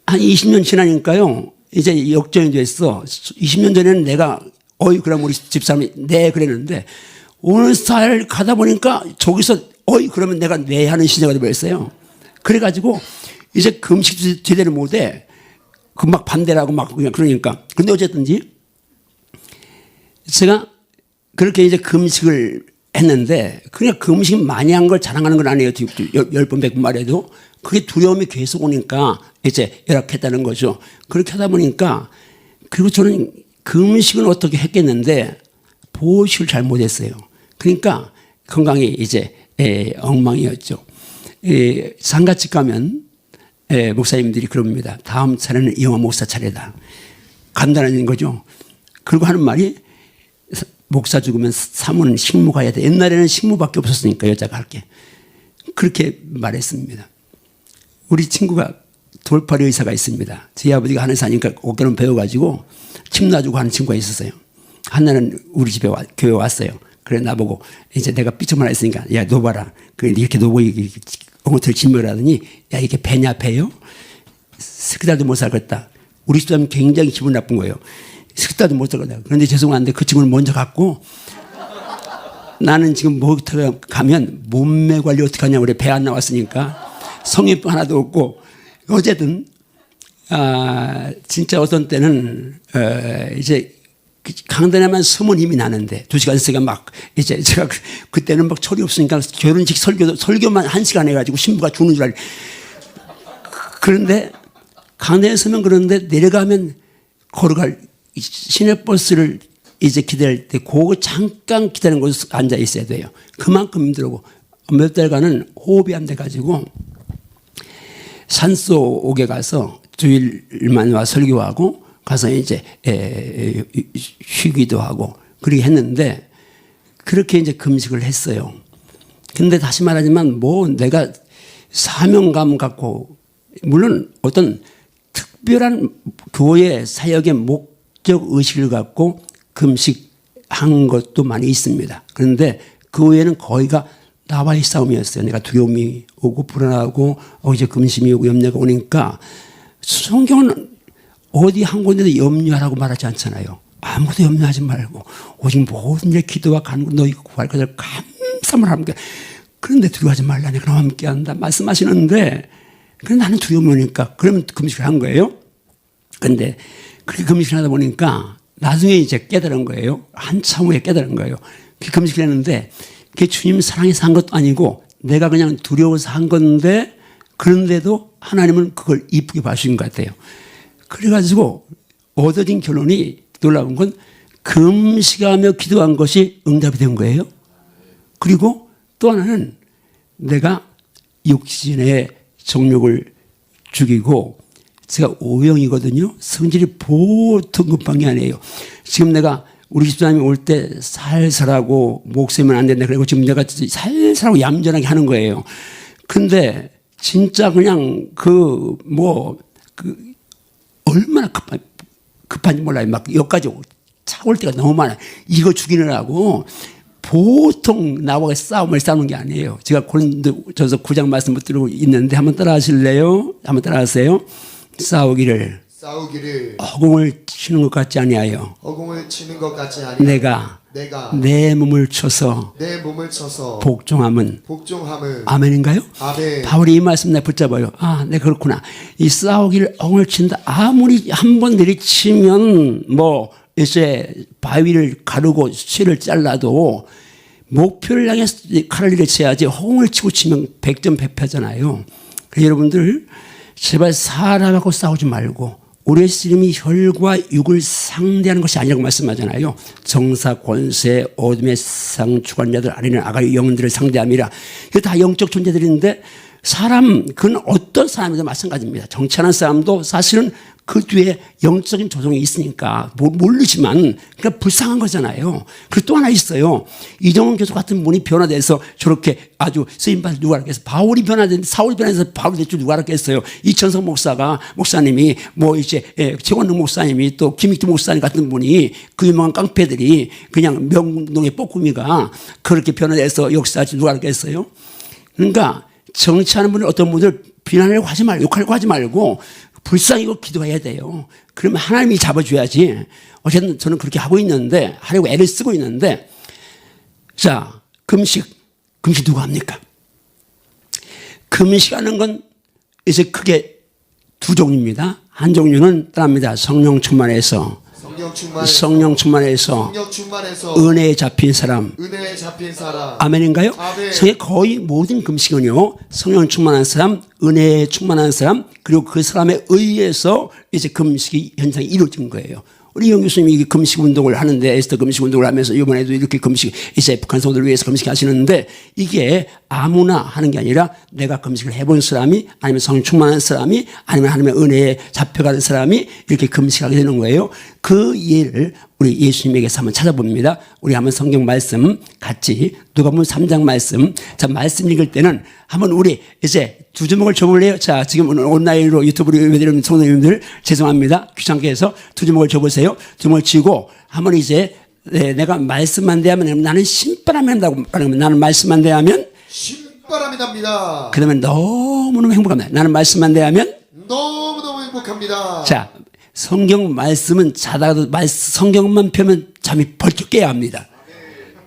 한 20년 지나니까요. 이제 역전이 됐어. 20년 전에는 내가 그럼 우리 집사람이 네 그랬는데 어느 살 가다 보니까 저기서 그러면 내가 네 하는 신자가 되어버렸어요. 그래가지고 이제 금식도 제대로 못해. 그 막 반대라고 막 그냥 그러니까. 근데 어쨌든지 제가 그렇게 이제 금식을 했는데 그냥 금식 많이 한 걸 자랑하는 건 아니에요. 10번 100번 말해도 그게 두려움이 계속 오니까 이제 열악했다는 거죠. 그렇게 하다 보니까 그리고 저는 금식은 어떻게 했겠는데 보식을 잘 못했어요. 그러니까 건강이 이제 엉망이었죠. 상가집 가면 목사님들이 그럽니다. 다음 차례는 이영화 목사 차례다. 간단한 거죠. 그리고 하는 말이 목사 죽으면 사모는 식모 가야 돼. 옛날에는 식모밖에 없었으니까 여자가 할 게. 그렇게 말했습니다. 우리 친구가 돌팔이 의사가 있습니다. 제 아버지가 하는 사니까 어깨는 배워가지고 침 놔주고 하는 친구가 있었어요. 하나는 우리 집에 교회 왔어요. 그래 나보고 이제 내가 삐쩍 말했으니까 야 놓아봐라. 그래 이렇게 놓고 엉터리 진맥을 하더니 야 이게 배냐 배요? 석 달도 못 살겠다. 우리 집사람은 굉장히 기분 나쁜 거예요. 석 달도 못 살겠다. 그런데 죄송한데 그 친구는 먼저 갔고 나는 지금 목욕탕에 가면 몸매 관리 어떻게 하냐고 그래. 배 안 나왔으니까 성의병 하나도 없고 어쨌든 진짜 어떤 때는 이제 강단에만 서면 힘이 나는데 2시간 3시간 막 이제 제가 그때는 막 철이 없으니까 결혼식 설교만 1시간 해가지고 신부가 주는 줄 알고 그런데 강단에 서면 그런데 내려가면 걸어갈 시내버스를 이제 기다릴 때 그거 잠깐 기다리는 곳에 앉아 있어야 돼요. 그만큼 힘들고 몇 달간은 호흡이 안 돼가지고 산속에 가서 주일만 와 설교하고 가서 이제 쉬기도 하고 그렇게 했는데 그렇게 이제 금식을 했어요. 근데 다시 말하지만 뭐 내가 사명감 갖고 물론 어떤 특별한 교회 사역의 목적 의식을 갖고 금식한 것도 많이 있습니다. 그런데 그 외에는 거의가 나와의 싸움이었어요. 내가 두려움이 오고 불안하고 이제 근심이 오고 염려가 오니까 성경은 어디 한 군데도 염려하라고 말하지 않잖아요. 아무것도 염려하지 말고 오직 모든 일 기도와 간구 너희 구할 것을 감사함을 함께. 그런데 두려워하지 말라니 그럼 함께한다 말씀하시는데 그런데 나는 두려움이 오니까 그러면 금식을 한 거예요. 그런데 그렇게 금식을 하다 보니까 나중에 이제 깨달은 거예요. 한참 후에 깨달은 거예요. 그 금식을 했는데 그게 주님 사랑해서 한 것도 아니고 내가 그냥 두려워서 한 건데 그런데도 하나님은 그걸 이쁘게 봐주신 것 같아요. 그래가지고 얻어진 결론이 놀라운 건 금식하며 기도한 것이 응답이 된 거예요. 그리고 또 하나는 내가 육신의 정욕을 죽이고 제가 O형이거든요. 성질이 보통 급한 게 아니에요. 지금 내가 우리 집사람이 올 때 살살하고 목세면 안 된다. 그리고 지금 내가 살살하고 얌전하게 하는 거예요. 근데 진짜 그냥 얼마나 급한지 몰라요. 막 여기까지 차올 때가 너무 많아요. 이거 죽이느라고 보통 나와 싸움을 싸우는 게 아니에요. 제가 고린도전서 9장 말씀을 들고 있는데 한번 따라 하실래요? 한번 따라 하세요. 싸우기를 허공을 치는 것 같지 아니하여 내가 내 몸을 쳐서 복종함은 아멘인가요? 아멘. 바울이 이 말씀 내가 붙잡아요. 네 그렇구나. 이 싸우기를 엉을 친다. 아무리 한 번 내리치면 뭐 이제 바위를 가르고 실을 잘라도 목표를 향해서 칼을 내리쳐야지 허공을 치고 치면 100점 100패잖아요. 여러분들 제발 사람하고 싸우지 말고 우리의 씨름이 혈과 육을 상대하는 것이 아니라고 말씀하잖아요. 정사, 권세, 어둠의 상, 주관자들, 아래는 아가리 영혼들을 상대함이라. 이거 다 영적 존재들인데 그건 어떤 사람이든 마찬가지입니다. 정치하는 사람도 사실은 그 뒤에 영적인 조정이 있으니까 모르지만 그러니까 불쌍한 거잖아요. 그리고 또 하나 있어요. 이정훈 교수 같은 분이 변화돼서 저렇게 아주 쓰임받을 누가 알겠어요. 바울이 변화됐는데 사울이 변화돼서 바울이 될 줄 누가 알겠어요. 이천성 목사님이 뭐 이제 최원능 목사님이 또 김익두 목사님 같은 분이 그 유명한 깡패들이 그냥 명동의 뽀꾸미가 그렇게 변화돼서 역사할 줄 누가 알겠어요. 그러니까 정치하는 분은 어떤 분들 비난하려고 하지 말고 욕하려고 하지 말고 불쌍히고 기도해야 돼요. 그러면 하나님이 잡아줘야지. 어쨌든 저는 그렇게 하고 있는데 하려고 애를 쓰고 있는데 자 금식 누가 합니까? 금식하는 건 이제 크게 두 종류입니다. 한 종류는 따라합니다. 성령 충만해서 은혜에 잡힌 사람. 아멘인가요? 아멘. 성의 거의 모든 금식은요. 성령 충만한 사람, 은혜에 충만한 사람, 그리고 그 사람에 의해서 이제 금식이 현상이 이루어진 거예요. 우리 영 교수님이 금식 운동을 하는데 에스더 금식 운동을 하면서 이번에도 이렇게 금식 이제 북한 성도를 위해서 금식 하시는데 이게 아무나 하는 게 아니라 내가 금식을 해본 사람이 아니면 성령 충만한 사람이 아니면 하나님의 은혜에 잡혀가는 사람이 이렇게 금식하게 되는 거예요. 그 예를 우리 예수님에게서 한번 찾아봅니다. 우리 한번 성경 말씀 같이 누가복음 3장 말씀. 자, 말씀 읽을 때는 한번 우리 이제 두 주먹을 줘볼래요? 자, 지금 온라인으로 유튜브로 예배드리는 성도님들 죄송합니다. 귀찮게 해서 두 주먹을 줘보세요. 두 주먹을 쥐고 한번 이제 내가 말씀만 대하면 나는 신바람이 난다고 말하면 나는 말씀만 대하면 신바람이 납니다. 그러면 너무너무 행복합니다. 나는 말씀만 대하면 너무너무 행복합니다. 자, 성경 말씀은 자다가도 성경만 펴면 잠이 벌쩍 깨야 합니다.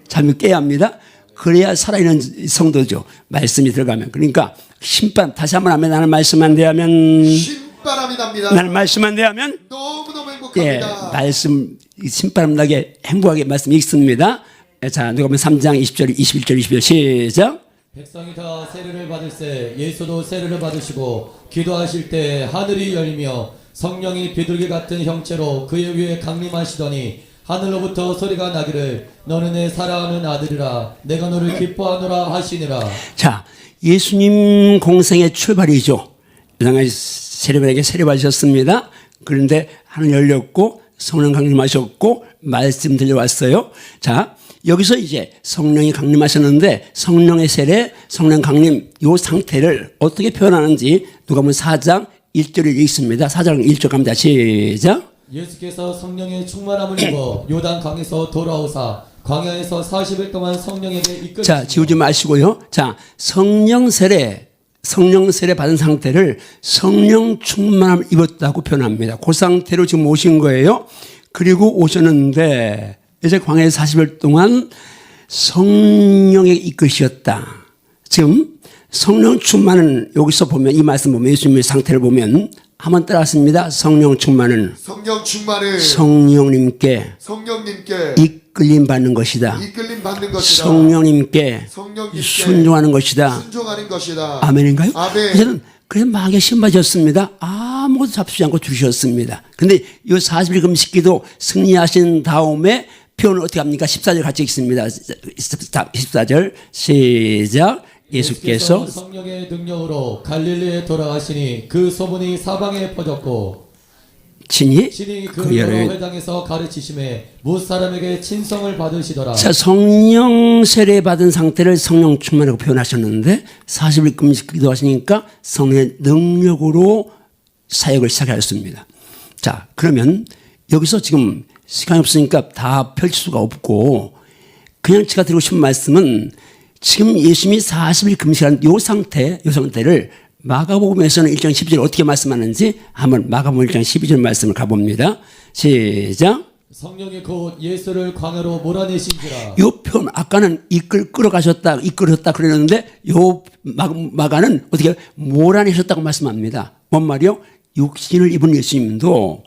잠이 깨야 합니다. 그래야 살아있는 성도죠. 말씀이 들어가면. 그러니까 신바람 다시 한번 하면 나는 말씀만 대하면 신바람이 납니다. 나는 말씀만 대하면 너무너무 예, 행복합니다. 말씀 신바람 나게 행복하게 말씀 읽습니다. 자, 누가 보면 3장 20절, 21절, 22절 시작. 백성이 다 세례를 받을세 예수도 세례를 받으시고 기도하실 때 하늘이 열리며 성령이 비둘기 같은 형체로 그의 위에 강림하시더니 하늘로부터 소리가 나기를 너는 내 사랑하는 아들이라 내가 너를 기뻐하노라 하시니라. 자, 예수님 공생의 출발이죠. 유상하게 세례받에게 세례받으셨습니다. 그런데 하늘 열렸고 성령 강림하셨고 말씀 들려왔어요. 자, 여기서 이제 성령이 강림하셨는데 성령의 세례, 성령 강림 이 상태를 어떻게 표현하는지 누가 보면 4장 1절을 읽습니다. 4장 1절 갑니다. 시작. 예수께서 성령의 충만함을 입어 요단 강에서 돌아오사 광야에서 40일 동안 성령에게 이끌리시며. 자, 지우지 마시고요. 자, 성령 세례 받은 상태를 성령 충만함을 입었다고 표현합니다. 그 상태로 지금 오신 거예요. 그리고 오셨는데 이제 광야에서 40일 동안 성령에게 이끄셨다. 지금 성령 충만은 여기서 보면 이 말씀 보면 예수님의 상태를 보면 한번 따라왔습니다. 성령 충만은 성령 충만을 성령님께 이끌림 받는 것이다. 이끌림 받는 것이다. 성령님께 순종하는 것이다. 순종하는 것이다. 아멘인가요? 아멘. 이제는 그래서 마귀에 신바졌습니다. 아무것도 잡수지 않고 들으셨습니다. 근데 이 40일 금식기도 승리하신 다음에 표현을 어떻게 합니까? 14절 같이 읽습니다. 14절 시작. 예수께서 성령의 능력으로 갈릴리에 돌아가시니 그 소문이 사방에 퍼졌고 친히 그 여러 회당에서 가르치심에 무 사람에게 친성을 받으시더라. 자, 성령 세례 받은 상태를 성령 충만이라고 표현하셨는데 40일 금식 기도하시니까 성령의 능력으로 사역을 시작하였습니다. 자, 그러면 여기서 지금 시간이 없으니까 다 펼칠 수가 없고 그냥 제가 드리고 싶은 말씀은 지금 예수님이 40일 금식하는 이 상태를 마가복음에서는 1장 12절 어떻게 말씀하는지 한번 마가복음 1장 12절 말씀을 가봅니다. 시작. 성령이 곧 예수를 광야로 몰아내신지라. 이 표현 아까는 이끌어가셨다 그랬는데 요 마가는 어떻게 몰아내셨다고 말씀합니다. 뭔 말이요? 육신을 입은 예수님도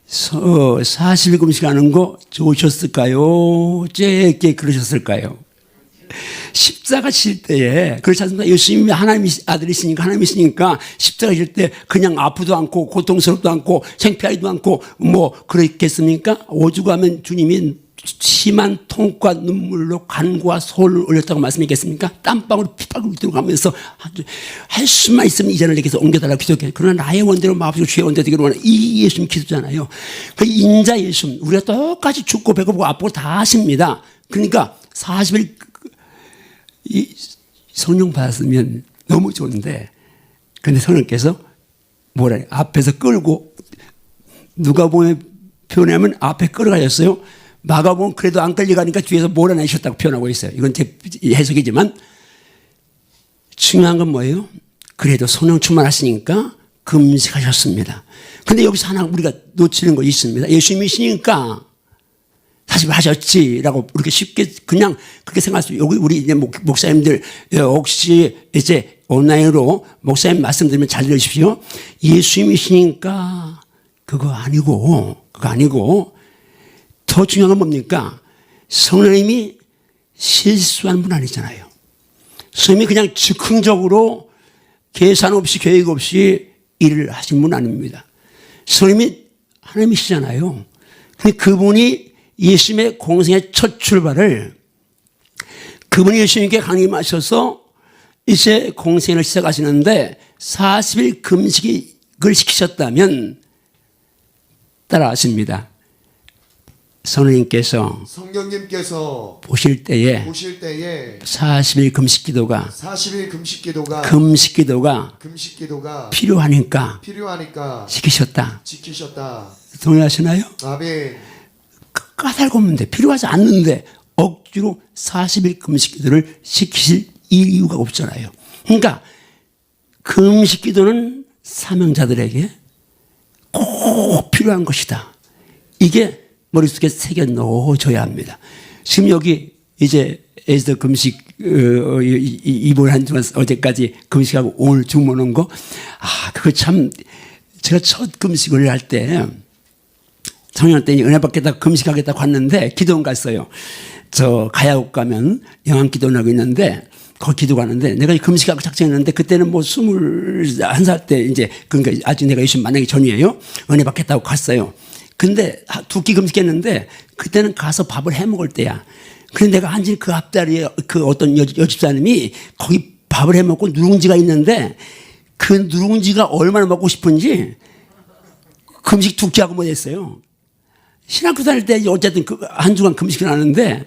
40일 금식하는 거 좋으셨을까요? 짧게 그러셨을까요? 십자가 칠 때에 그렇지 않습니까? 예수님이 하나님의 아들이시니까 하나님이시니까 십자가 칠 때 그냥 아프도 않고 고통스럽도 않고 창피하지도 않고 뭐 그렇겠습니까? 오죽하면 주님이 심한 통과 눈물로 간과 소를 올렸다고 말씀했겠습니까? 땀방울로 피방울 들어가면서 할 수만 있으면 이 잔을 내게서 옮겨달라고 기도했겠죠. 그러나 나의 원대로 마음속으로 주의 원대로 되기로 하는 이 예수님 기도잖아요. 그 인자 예수님 우리가 똑같이 죽고 배고프고 아프고 다 하십니다. 그러니까 40일 이 성령 받았으면 너무 좋은데 근데 성령께서 뭐라 해요? 앞에서 끌고 누가 보면 표현하면 앞에 끌어가셨어요. 마가복음 그래도 안 끌려가니까 뒤에서 몰아내셨다고 표현하고 있어요. 이건 제 해석이지만 중요한 건 뭐예요? 그래도 성령 충만하시니까 금식하셨습니다. 근데 여기서 하나 우리가 놓치는 거 있습니다. 예수님이시니까 사실 하셨지라고 이렇게 쉽게 그냥 그렇게 생각할 수. 여기 우리 이제 목사님들 혹시 이제 온라인으로 목사님 말씀드리면 잘 들으십시오. 예수님이시니까 그거 아니고 더 중요한 건 뭡니까? 성령님이 실수하는 분 아니잖아요. 성령님이 그냥 즉흥적으로 계산 없이 계획 없이 일을 하신 분 아닙니다. 성령님이 하나님이시잖아요. 근데 그분이 예수님의 공생의 첫 출발을 그분이 예수님께 강림하셔서 이제 공생을 시작하시는데 40일 금식을 시키셨다면 따라하십니다. 성령님께서 보실 때에 40일 금식 기도가 금식 기도가 필요하니까 시키셨다. 동의하시나요? 아멘. 까닭없는데 필요하지 않는데 억지로 40일 금식 기도를 시키실 이유가 없잖아요. 그러니까 금식 기도는 사명자들에게 꼭 필요한 것이다. 이게 머릿속에 새겨 넣어줘야 합니다. 지금 여기 이제 에스더 금식 이번 한 주간 어제까지 금식하고 오늘 주무는 거, 그거 참 제가 첫 금식을 할 때 청년 때 은혜 받겠다 금식하겠다고 갔는데 기도원 갔어요. 저 가야국 가면 영암 기도원 하고 있는데 거기 기도 가는데 내가 금식하고 작정했는데 그때는 뭐 21살 때 이제 그러니까 아직 내가 예수 만나기 전이에요. 은혜 받겠다고 갔어요. 근데 두 끼 금식했는데 그때는 가서 밥을 해 먹을 때야. 그런데 내가 앉은 그 앞자리에 그 어떤 여집사님이 거기 밥을 해 먹고 누룽지가 있는데 그 누룽지가 얼마나 먹고 싶은지 금식 두 끼하고 못했어요. 신학교 다닐 때 어쨌든 그 한 주간 금식을 하는데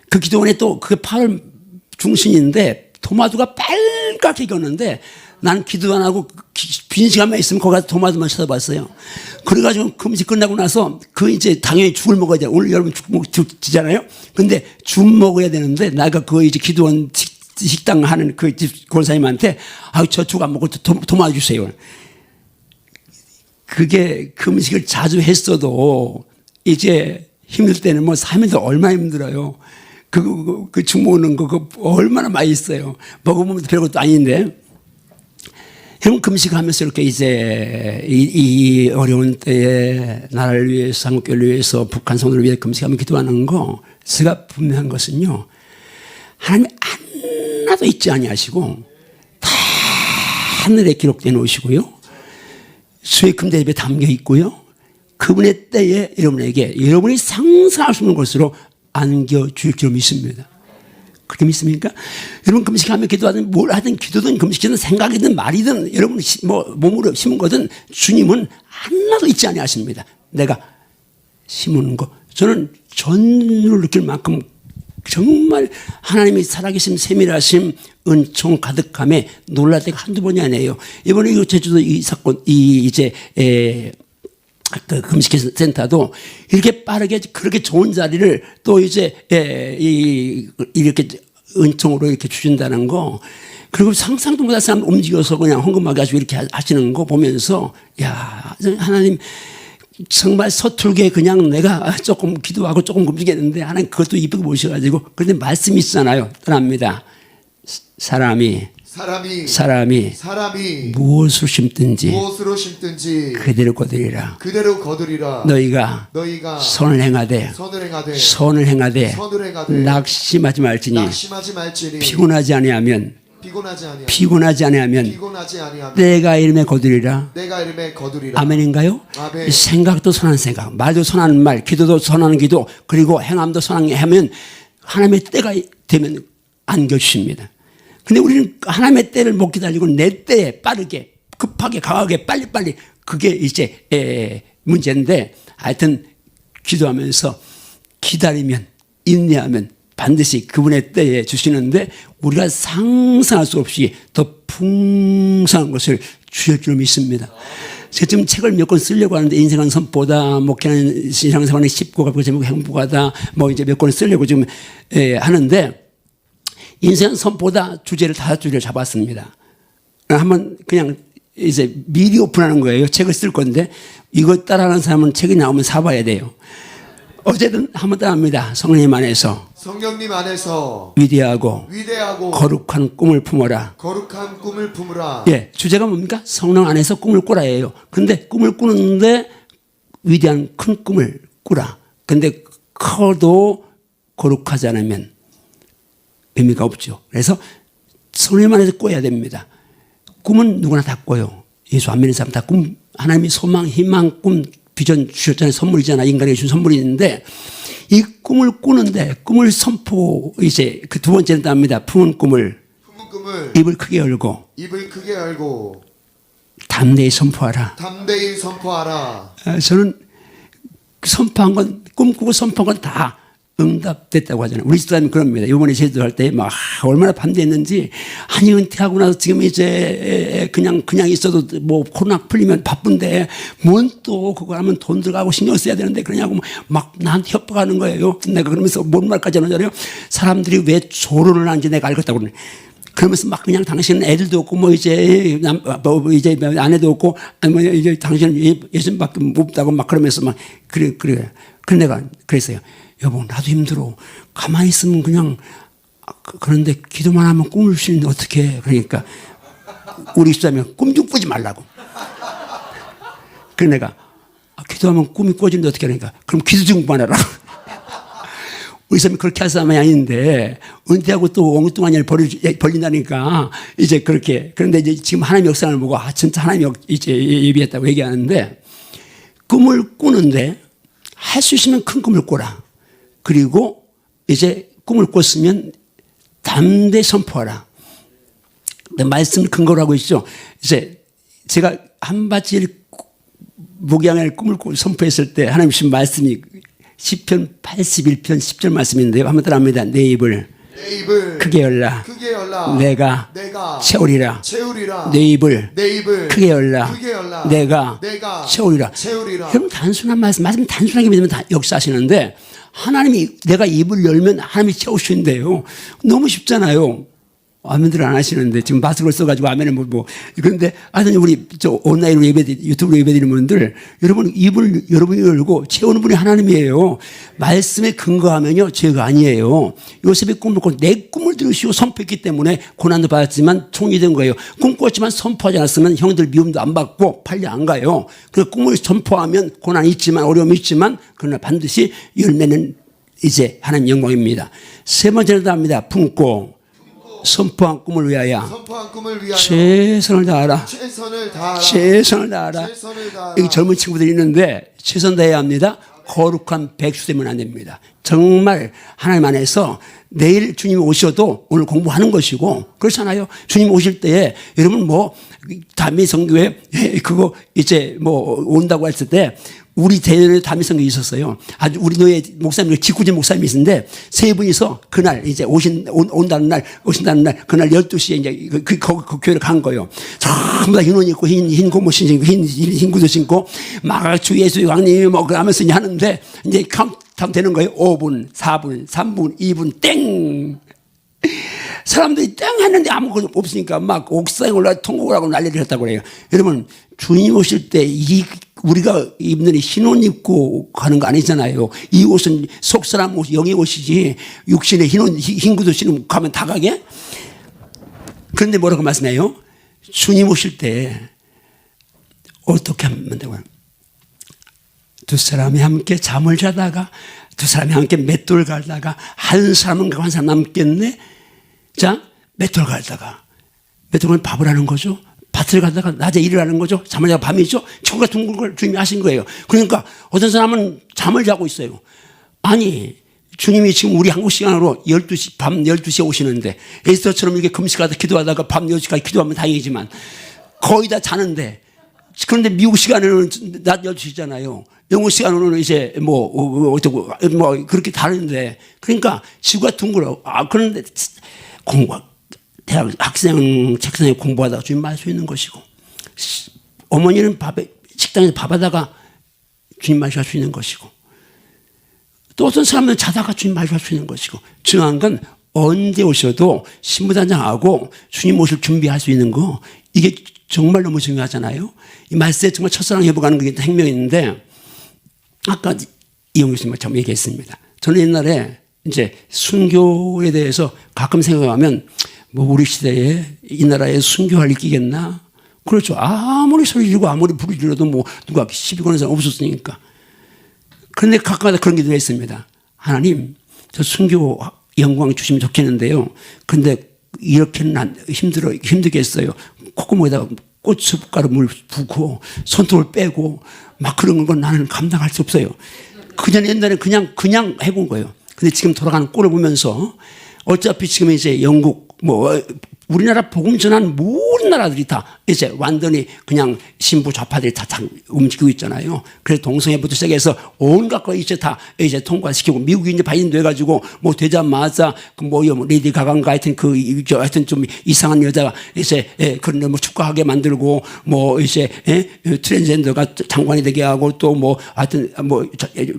그 기도원에 또 그게 8월 중순인데 토마토가 빨갛게 익었는데 난 기도 안 하고 빈 시간만 있으면 거기 가서 토마토만 쳐다봤어요. 그래가지고 금식 끝나고 나서 그 이제 당연히 죽을 먹어야 돼요. 오늘 여러분 죽 지잖아요. 근데 죽 먹어야 되는데 내가 그 이제 기도원 식당 하는 그 집 권사님한테 저 죽 안 먹고 토마토 주세요. 그게 금식을 자주 했어도 이제 힘들 때는 뭐 3일도 얼마나 힘들어요. 그 죽 먹는 거 얼마나 맛있어요. 먹어보면 별것도 아닌데. 형 금식하면서 이렇게 이제 이 어려운 때에 나라를 위해서 한국교회를 위해서 북한 성도를 위해 금식하며 기도하는 거 제가 분명한 것은요. 하나님이 하나도 잊지 아니하시고 다 하늘에 기록되어 놓으시고요. 수의 금대 입에 담겨 있고요. 그분의 때에 여러분이 상상할 수 없는 것으로 안겨줄 줄 믿습니다. 그렇게 믿습니까? 여러분 금식하며 기도하든 뭘 하든 기도든 금식이든 생각이든 말이든 여러분 뭐 몸으로 심은 거든 주님은 하나도 잊지 아니하십니다. 내가 심은 거 저는 전율을 느낄 만큼 정말 하나님이 살아계심 세밀하심 은총 가득함에 놀랄 때가 한두 번이 아니에요. 이번에 이 제주도 이 사건 이제 그 금식센터도 이렇게 빠르게 그렇게 좋은 자리를 또 이제 이렇게 은총으로 이렇게 주신다는 거, 그리고 상상도 못할 사람 움직여서 그냥 헌금하게 가지고 이렇게 하시는 거 보면서 야 하나님 정말 서툴게 그냥 내가 조금 기도하고 조금 금식했는데 하나님 그것도 이쁘게 보셔가지고 그런데 말씀이 있잖아요. 떠납니다. 사람이 무엇으로 심든지 그대로 거두리라. 너희가 선을 행하되 낙심하지 말지니 피곤하지 아니하면 때가 이름에 거두리라. 아멘인가요? 아멘. 생각도 선한 생각, 말도 선한 말, 기도도 선한 기도, 그리고 행함도 선한 하면 하나님의 때가 되면 안겨주십니다. 근데 우리는 하나님의 때를 못 기다리고 내 때에 빠르게 급하게 강하게 빨리빨리 그게 이제 문제인데, 하여튼 기도하면서 기다리면 인내하면 반드시 그분의 때에 주시는데 우리가 상상할 수 없이 더 풍성한 것을 주실 줄 믿습니다. 제가 지금 책을 몇 권 쓰려고 하는데 인생은 선보다, 목회하는 신앙생활은 쉽고 그 제목 행복하다, 뭐 이제 몇 권 쓰려고 지금 하는데, 인생은 선보다 주제를 5주제를 잡았습니다. 한번 그냥 이제 미리 오픈하는 거예요. 책을 쓸 건데 이거 따라하는 사람은 책이 나오면 사봐야 돼요. 어제든 한번 따라합니다. 성령님 안에서 위대하고 거룩한 꿈을 품어라. 예, 주제가 뭡니까? 성령 안에서 꿈을 꾸라예요. 근데 꿈을 꾸는데 위대한 큰 꿈을 꾸라. 근데 커도 거룩하지 않으면 의미가 없죠. 그래서 성령 안에서 꿔야 됩니다. 꿈은 누구나 다 꿔요. 예수 안 믿는 사람 다 꿈, 하나님이 소망, 희망, 꿈, 비전 주셨잖아요. 선물이잖아요. 인간에게 준 선물이 있는데 이 꿈을 꾸는데 꿈을 선포, 이제 그 두 번째는 답니다. 품은 꿈을 입을 크게 열고 담대히 선포하라. 저는 선포한 건, 꿈꾸고 선포한 건 다 응답됐다고 하잖아요. 우리 집사람이 그럽니다. 이번에 제주할 때 막 얼마나 반대했는지, 아니 은퇴하고 나서 지금 이제 그냥 있어도 뭐 코로나 풀리면 바쁜데 뭔 또 그거 하면 돈 들어가고 신경 써야 되는데 그러냐고 막 나한테 협박하는 거예요. 내가 그러면서 뭔 말까지 하는 줄 알아요? 사람들이 왜 조론을 하는지 내가 알겠다고 그러네. 그러면서 막 그냥 당신은 애들도 없고 뭐 이제 이제 아내도 없고 뭐 이제 당신은 예수님밖에 없다고 막 그러면서 막 그래. 그래 내가 그랬어요. 여보 나도 힘들어. 가만히 있으면 그냥 그런데 기도만 하면 꿈을 주시는데 어떻게? 그러니까 우리 집사람이 꿈 좀 꾸지 말라고. 그래 내가 기도하면 꿈이 꿔지는데 어떻게 하니까 그럼 기도 좀 그만해라. 우리 사람이 그렇게 할 사람이 아닌데 은퇴하고 또 엉뚱한 일 벌린다니까 이제 그렇게. 그런데 이제 지금 하나님 역사를 보고 진짜 하나님 이제 예비했다고 얘기하는데, 꿈을 꾸는데 할 수 있으면 큰 꿈을 꿔라. 그리고 이제 꿈을 꿨으면 담대 선포하라. 말씀 근거로 하고 있죠. 이제 제가 한바지를 목양의 꿈을 선포했을 때 하나님 주신 말씀이 시편 81편 10절 말씀인데요. 한번 따라합니다. 내 입을 크게 열라. 내가 채우리라. 내 입을 크게 열라. 내가 채우리라. 여러분 단순한 말씀 단순하게 믿으면 다 역사하시는데, 하나님이 내가 입을 열면 하나님이 채우시는데요. 너무 쉽잖아요. 아멘들 안 하시는데 지금 마스크를 써가지고 아멘을 뭐 그런데 하여튼 우리 저 온라인으로 유튜브로 예배드리는 분들, 여러분 입을 여러분이 열고 채우는 분이 하나님이에요. 말씀에 근거하면요 죄가 아니에요. 요셉의 꿈을 꿨고 내 꿈을 들으시고 선포했기 때문에 고난도 받았지만 총이 된 거예요. 꿈 꿨지만 선포하지 않았으면 형들 미움도 안 받고 팔려 안 가요. 그 꿈을 선포하면 고난이 있지만 어려움이 있지만 그러나 반드시 열매는 이제 하나님 영광입니다. 세 번째로 합니다. 품고 선포한 꿈을 위하여 최선을 다하라. 최선을 다하라. 여기 젊은 친구들이 있는데 최선 다해야 합니다. 거룩한 백수 되면 안 됩니다. 정말 하나님 안에서 내일 주님이 오셔도 오늘 공부하는 것이고 그렇잖아요. 주님 오실 때에 여러분 뭐 담임 선교회 그거 이제 뭐 온다고 했을 때 우리 대전에 담임 선교회 있었어요. 아주 우리 노예 목사님, 직구진 목사님이 있었는데 세 분이서 그날 이제 오신다는 날 그날 12시에 이제 그 교회를 간 거예요. 전부 다 흰 옷 입고 흰 고무 신고 흰 구두 신고 막 주 예수 왕님이 뭐 그러면서 이제 하는데 이제 카운트 되는 거예요. 5분, 4분, 3분, 2분 땡. 사람들이 땡 했는데 아무것도 없으니까 막 옥상에 올라 통곡을 하고 난리를 했다고 그래요. 여러분 주님 오실 때 우리가 입는 흰 옷 입고 가는 거 아니잖아요. 이 옷은 속사람 옷, 영의 옷이지 육신에 흰 구두 신으면 가면 다 가게? 그런데 뭐라고 말씀해요? 주님 오실 때 어떻게 하면 되고요? 두 사람이 함께 잠을 자다가 두 사람이 함께 맷돌 갈다가 한 사람은 가고 한 사람 남겠네. 자, 맷돌 갈다가 맷돌은 밥을 하는 거죠. 밭을 가다가 낮에 일을 하는 거죠. 잠을 자고 밤이죠. 천국과 둥글 걸 주님이 하신 거예요. 그러니까 어떤 사람은 잠을 자고 있어요. 아니 주님이 지금 우리 한국 시간으로 12시 밤 12시에 오시는데 에스더처럼 이렇게 금식하다 기도하다가 밤 10시까지 기도하면 다행이지만 거의 다 자는데, 그런데 미국 시간에는 낮 12시잖아요. 영국 시간으로는 이제 뭐 그렇게 다른데, 그러니까 지구가 둥글어. 그런데 대학 학생 책상에 공부하다가 주님 말 수 있는 것이고, 어머니는 식당에서 밥하다가 주님 말씀할 수 있는 것이고, 또 어떤 사람은 자다가 주님 말씀할 수 있는 것이고, 중요한 건 언제 오셔도 신부단장하고 주님 오실 준비할 수 있는 거, 이게 정말 너무 중요하잖아요. 이 말세에 정말 첫사랑 회복하는 게 행명인데, 아까 이용 교수님 참 얘기했습니다. 저는 옛날에 이제 순교에 대해서 가끔 생각하면 뭐 우리 시대에 이 나라에 순교할 있겠나? 그렇죠. 아무리 소리 지르고 아무리 부르 질러도 뭐 누가 시비 거는 사람 없었으니까. 그런데 가끔마다 그런 기도를 했습니다. 하나님, 저 순교 영광 주시면 좋겠는데요. 근데 이렇게는 힘들겠어요. 콧구멍에다가 고춧가루 물 부고 손톱을 빼고 막 그런 건 나는 감당할 수 없어요. 그전 옛날에 그냥 해본 거예요. 근데 지금 돌아가는 꼴을 보면서 어차피 지금 이제 영국 뭐 우리나라 복음 전한 모든 나라들이 다 이제 완전히 그냥 신부 좌파들이 다 움직이고 있잖아요. 그래서 동성애부터 시작해서 온갖 거 이제 다 이제 통과시키고 미국이 이제 바이든 돼가지고 뭐 되자마자 뭐 레이디 가가인가 하여튼 하여튼 좀 이상한 여자가 이제 그런 뭐 축구하게 만들고 뭐 이제 트랜스젠더가 장관이 되게 하고 또 뭐 하여튼 뭐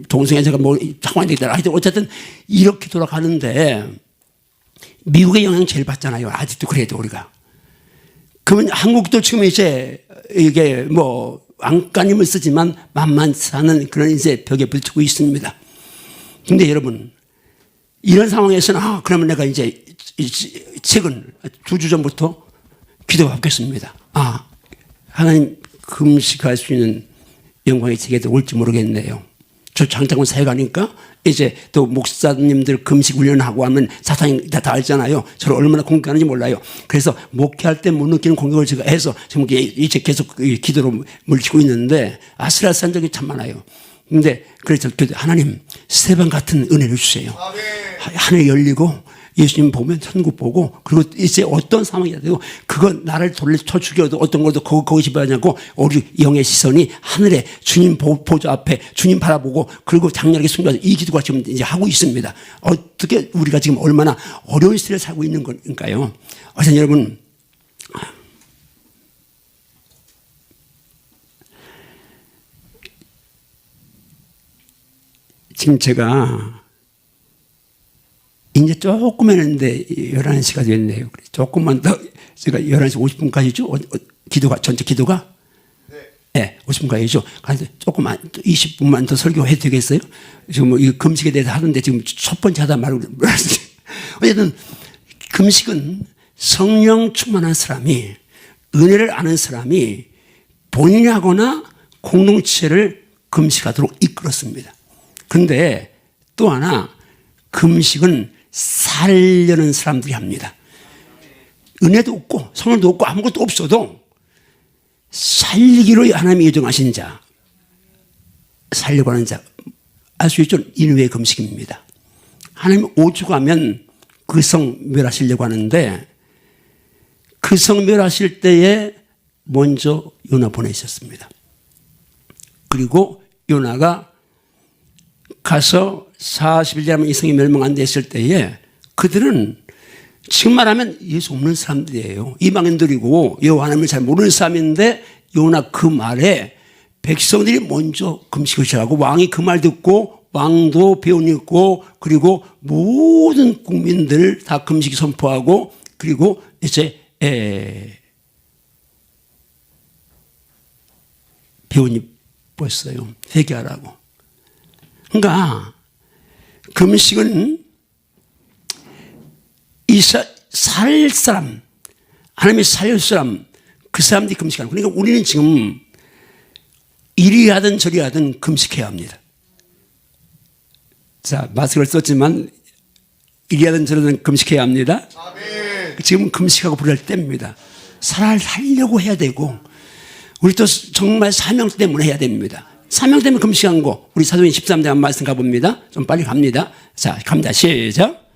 동성애자가 뭐 장관이 되게 하여튼 어쨌든 이렇게 돌아가는데 미국의 영향 제일 받잖아요. 아직도 그래도 우리가. 그러면 한국도 지금 이제 이게 뭐 안간힘을 쓰지만 만만치 않은 그런 이제 벽에 부딪히고 있습니다. 근데 여러분, 이런 상황에서는 그러면 내가 이제 최근 2주 전부터 기도 받겠습니다. 하나님 금식할 수 있는 영광이 제게도 올지 모르겠네요. 저 장창훈 사회가니까 이제 또 목사님들 금식 훈련하고 하면 사탄이 다 알잖아요. 저를 얼마나 공격하는지 몰라요. 그래서 목회할 때 못 느끼는 공격을 제가 해서 지금 이제 계속 기도로 물리치고 있는데 아슬아슬한 적이 참 많아요. 근데 그래서 하나님 스테반 같은 은혜를 주세요. 하늘 열리고 예수님 보면 천국 보고 그리고 이제 어떤 상황이 돼도 그거 나를 돌려쳐 죽여도 어떤 것도 거기 집어하냐고 우리 영의 시선이 하늘에 주님 보좌 앞에 주님 바라보고 그리고 장렬하게 순교해서 이 기도가 지금 이제 하고 있습니다. 어떻게 우리가 지금 얼마나 어려운 시대를 살고 있는 걸까요? 어쨌든 여러분 지금 제가 이제 조금 했는데 11시가 됐네요. 조금만 더 제가 11시 50분까지죠? 기도가 전체 기도가? 네, 50분까지죠. 그래서 조금만 20분만 더 설교해도 되겠어요? 지금 뭐 이 금식에 대해서 하는데 지금 첫 번째 하다 말고 어쨌든 금식은 성령 충만한 사람이 은혜를 아는 사람이 본인이 하거나 공동체를 금식하도록 이끌었습니다. 그런데 또 하나 금식은 살려는 사람들이 합니다. 은혜도 없고 성령도 없고 아무것도 없어도 살리기로 하나님이 예정하신 자, 살려고 하는 자, 알 수 있죠? 인후의 금식입니다. 하나님 오죽하면 그 성 멸하시려고 하는데 그 성 멸하실 때에 먼저 요나 보내셨습니다. 그리고 요나가 가서 40일 하면 이 성이 멸망 안 됐을 때에 그들은 지금 말하면 예수 없는 사람들이에요. 이방인들이고 여호와 하나님을 잘 모르는 사람인데 요나 그 말에 백성들이 먼저 금식을 시작하고 왕이 그 말 듣고 왕도 배운 있고 그리고 모든 국민들 다 금식 선포하고 그리고 이제 배운 입었어요. 회개하라고. 그러니까 금식은 살 사람, 하나님이 살릴 사람, 그 사람들이 금식하는 거예요. 그러니까 우리는 지금 이리 하든 저리 하든 금식해야 합니다. 자, 마스크를 썼지만 이리 하든 저리 하든 금식해야 합니다. 지금 금식하고 부를 때입니다. 살려고 해야 되고 우리 또 정말 사명 때문에 해야 됩니다. 사명 때문에 금식한 거 우리 사도행 13장 말씀 가봅니다. 좀 빨리 갑니다. 자, 갑니다. 시작.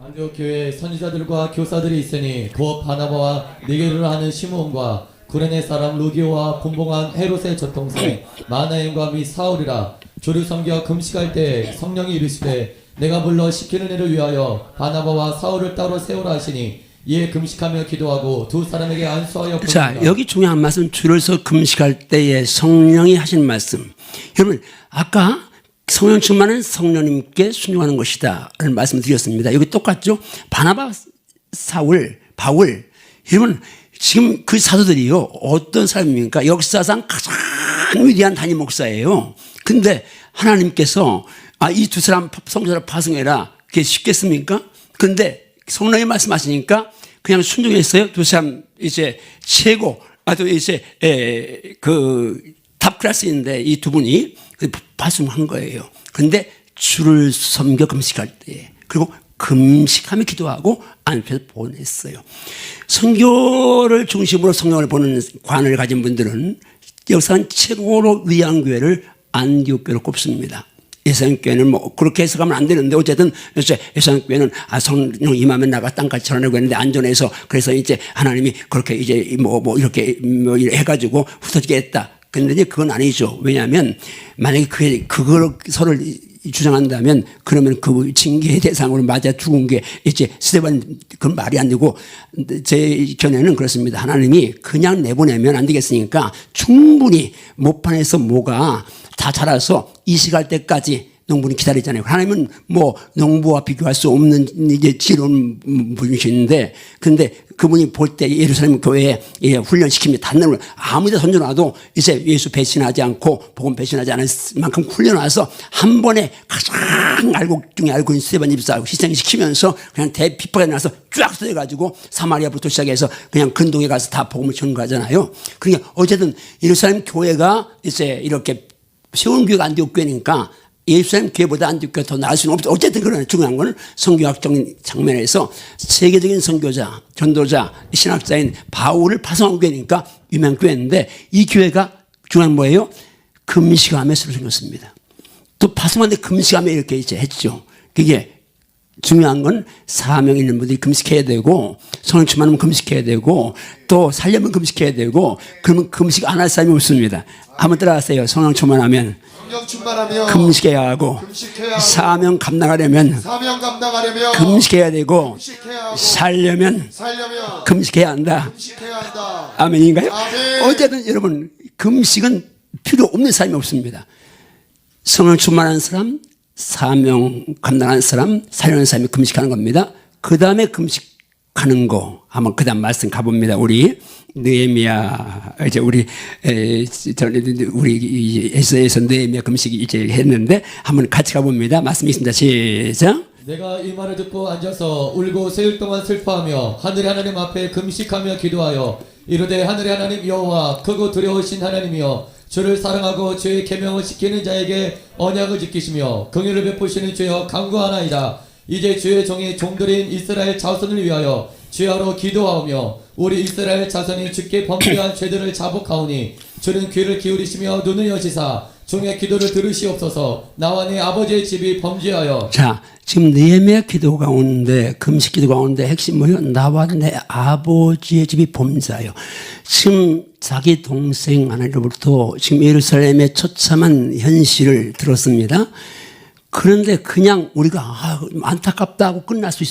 안디옥 교회에 선지자들과 교사들이 있으니 곧 바나바와 니게르를 하는 시므온과 구레네 사람 루기오와 분봉한 헤롯의 젖동생 마나엠과 및 사울이라. 주를 섬겨 금식할 때 성령이 이르시되 내가 불러 시키는 일을 위하여 바나바와 사울을 따로 세우라 하시니 이에 금식하며 기도하고 두 사람에게 안수하여 보냅니다. 자, 여기 중요한 말씀 줄여서 금식할 때에 성령이 하신 말씀. 여러분 아까 성령 충만은 성령님께 순종하는 것이다 라는 말씀을 드렸습니다. 여기 똑같죠? 바나바, 사울, 바울. 여러분 지금 그 사도들이요 어떤 사람입니까? 역사상 가장 위대한 단임 목사예요. 근데 하나님께서 이 두 사람 성도를 파송해라 그게 쉽겠습니까? 근데 성령이 말씀하시니까 그냥 순종했어요. 두 사람 이제 최고 아주 이제 그 탑 클래스인데 이 두 분이 파송한 거예요. 그런데 주를 섬겨 금식할 때 그리고 금식하며 기도하고 안에서 보냈어요. 선교를 중심으로 성령을 보는 관을 가진 분들은 역사상 최고로 위대한 교회를 안디옥 교회로 꼽습니다. 예수님께는 뭐 그렇게 해석하면 안 되는데 어쨌든 예수님께는 성령 임하면 나가 땅같이 전하려고 했는데 안전해서 그래서 이제 하나님이 그렇게 이제 뭐 이렇게 뭐 해가지고 흩어지게 했다. 근데 이제 그건 아니죠. 왜냐하면 만약에 그걸 서로 주장한다면 그러면 그 징계의 대상으로 맞아 죽은 게 이제 스데반 그건 말이 안 되고 제 견해는 그렇습니다. 하나님이 그냥 내보내면 안 되겠으니까 충분히 모판에서 뭐가 다 자라서 이식할 때까지 농부는 기다리잖아요. 하나님은 뭐 농부와 비교할 수 없는 이제 지혜로운 분이신데, 근데 그분이 볼 때 예루살렘 교회에 훈련시킵니다. 단내를 아무데나 던져놔도 이제 예수 배신하지 않고 복음 배신하지 않을 만큼 훈련와서 한 번에 가장 중에 알고 있는 스데반 집사하고 희생시키면서 그냥 대비파가 나서 쫙 쏘여가지고 사마리아부터 시작해서 그냥 근동에 가서 다 복음을 전는 거잖아요. 그러니까 어쨌든 예루살렘 교회가 이제 이렇게 세운 교회가 안디옥 교회니까 예루살렘 교회보다 안디옥 교회가 더 나을 수는 없죠. 어쨌든 그러나 중요한 건 선교학적인 장면에서 세계적인 선교자, 전도자, 신학자인 바울을 파송한 교회니까 유명한 교회인데 이 교회가 중요한 뭐예요? 금식하며 서로 생겼습니다. 또 파송하는데 금식하며 이렇게 이제 했죠. 그게 중요한 건 사명 있는 분들이 금식해야 되고 성령 충만하면 금식해야 되고 또 살려면 금식해야 되고 그러면 금식 안 할 사람이 없습니다. 한번 따라하세요. 성령 충만하면 금식해야 하고 사명 감당하려면 금식해야 되고 살려면 금식해야 한다. 아멘인가요? 어쨌든 여러분 금식은 필요 없는 사람이 없습니다. 성령 충만한 사람, 사명 감당하는 사람, 살려는 사람이 금식하는 겁니다. 그 다음에 금식하는 거 한번 그 다음 말씀 가봅니다. 우리 느헤미야 이제 우리 에서에서 느헤미야 금식이 이제 했는데 한번 같이 가봅니다. 말씀 있습니다. 시작. 내가 이 말을 듣고 앉아서 울고 세일 동안 슬퍼하며 하늘의 하나님 앞에 금식하며 기도하여 이르되 하늘의 하나님 여호와 크고 두려우신 하나님이여 주를 사랑하고 주의 계명을 지키는 자에게 언약을 지키시며 긍휼을 베푸시는 주여 간구하나이다. 이제 주의 종이 종들인 이스라엘 자손을 위하여 주야로 기도하오며 우리 이스라엘 자손이 주께 범죄한 죄들을 자복하오니 주는 귀를 기울이시며 눈을 여시사 종의 기도를 들으시옵소서. 나와 내 아버지의 집이 범죄하여. 자, 지금 느헤미야 기도 가운데 금식 기도 가운데 핵심 뭐예요? 나와 내 아버지의 집이 범죄하여. 지금 자기 동생 하나로부터 지금 예루살렘의 처참한 현실을 들었습니다. 그런데 그냥 우리가 안타깝다 하고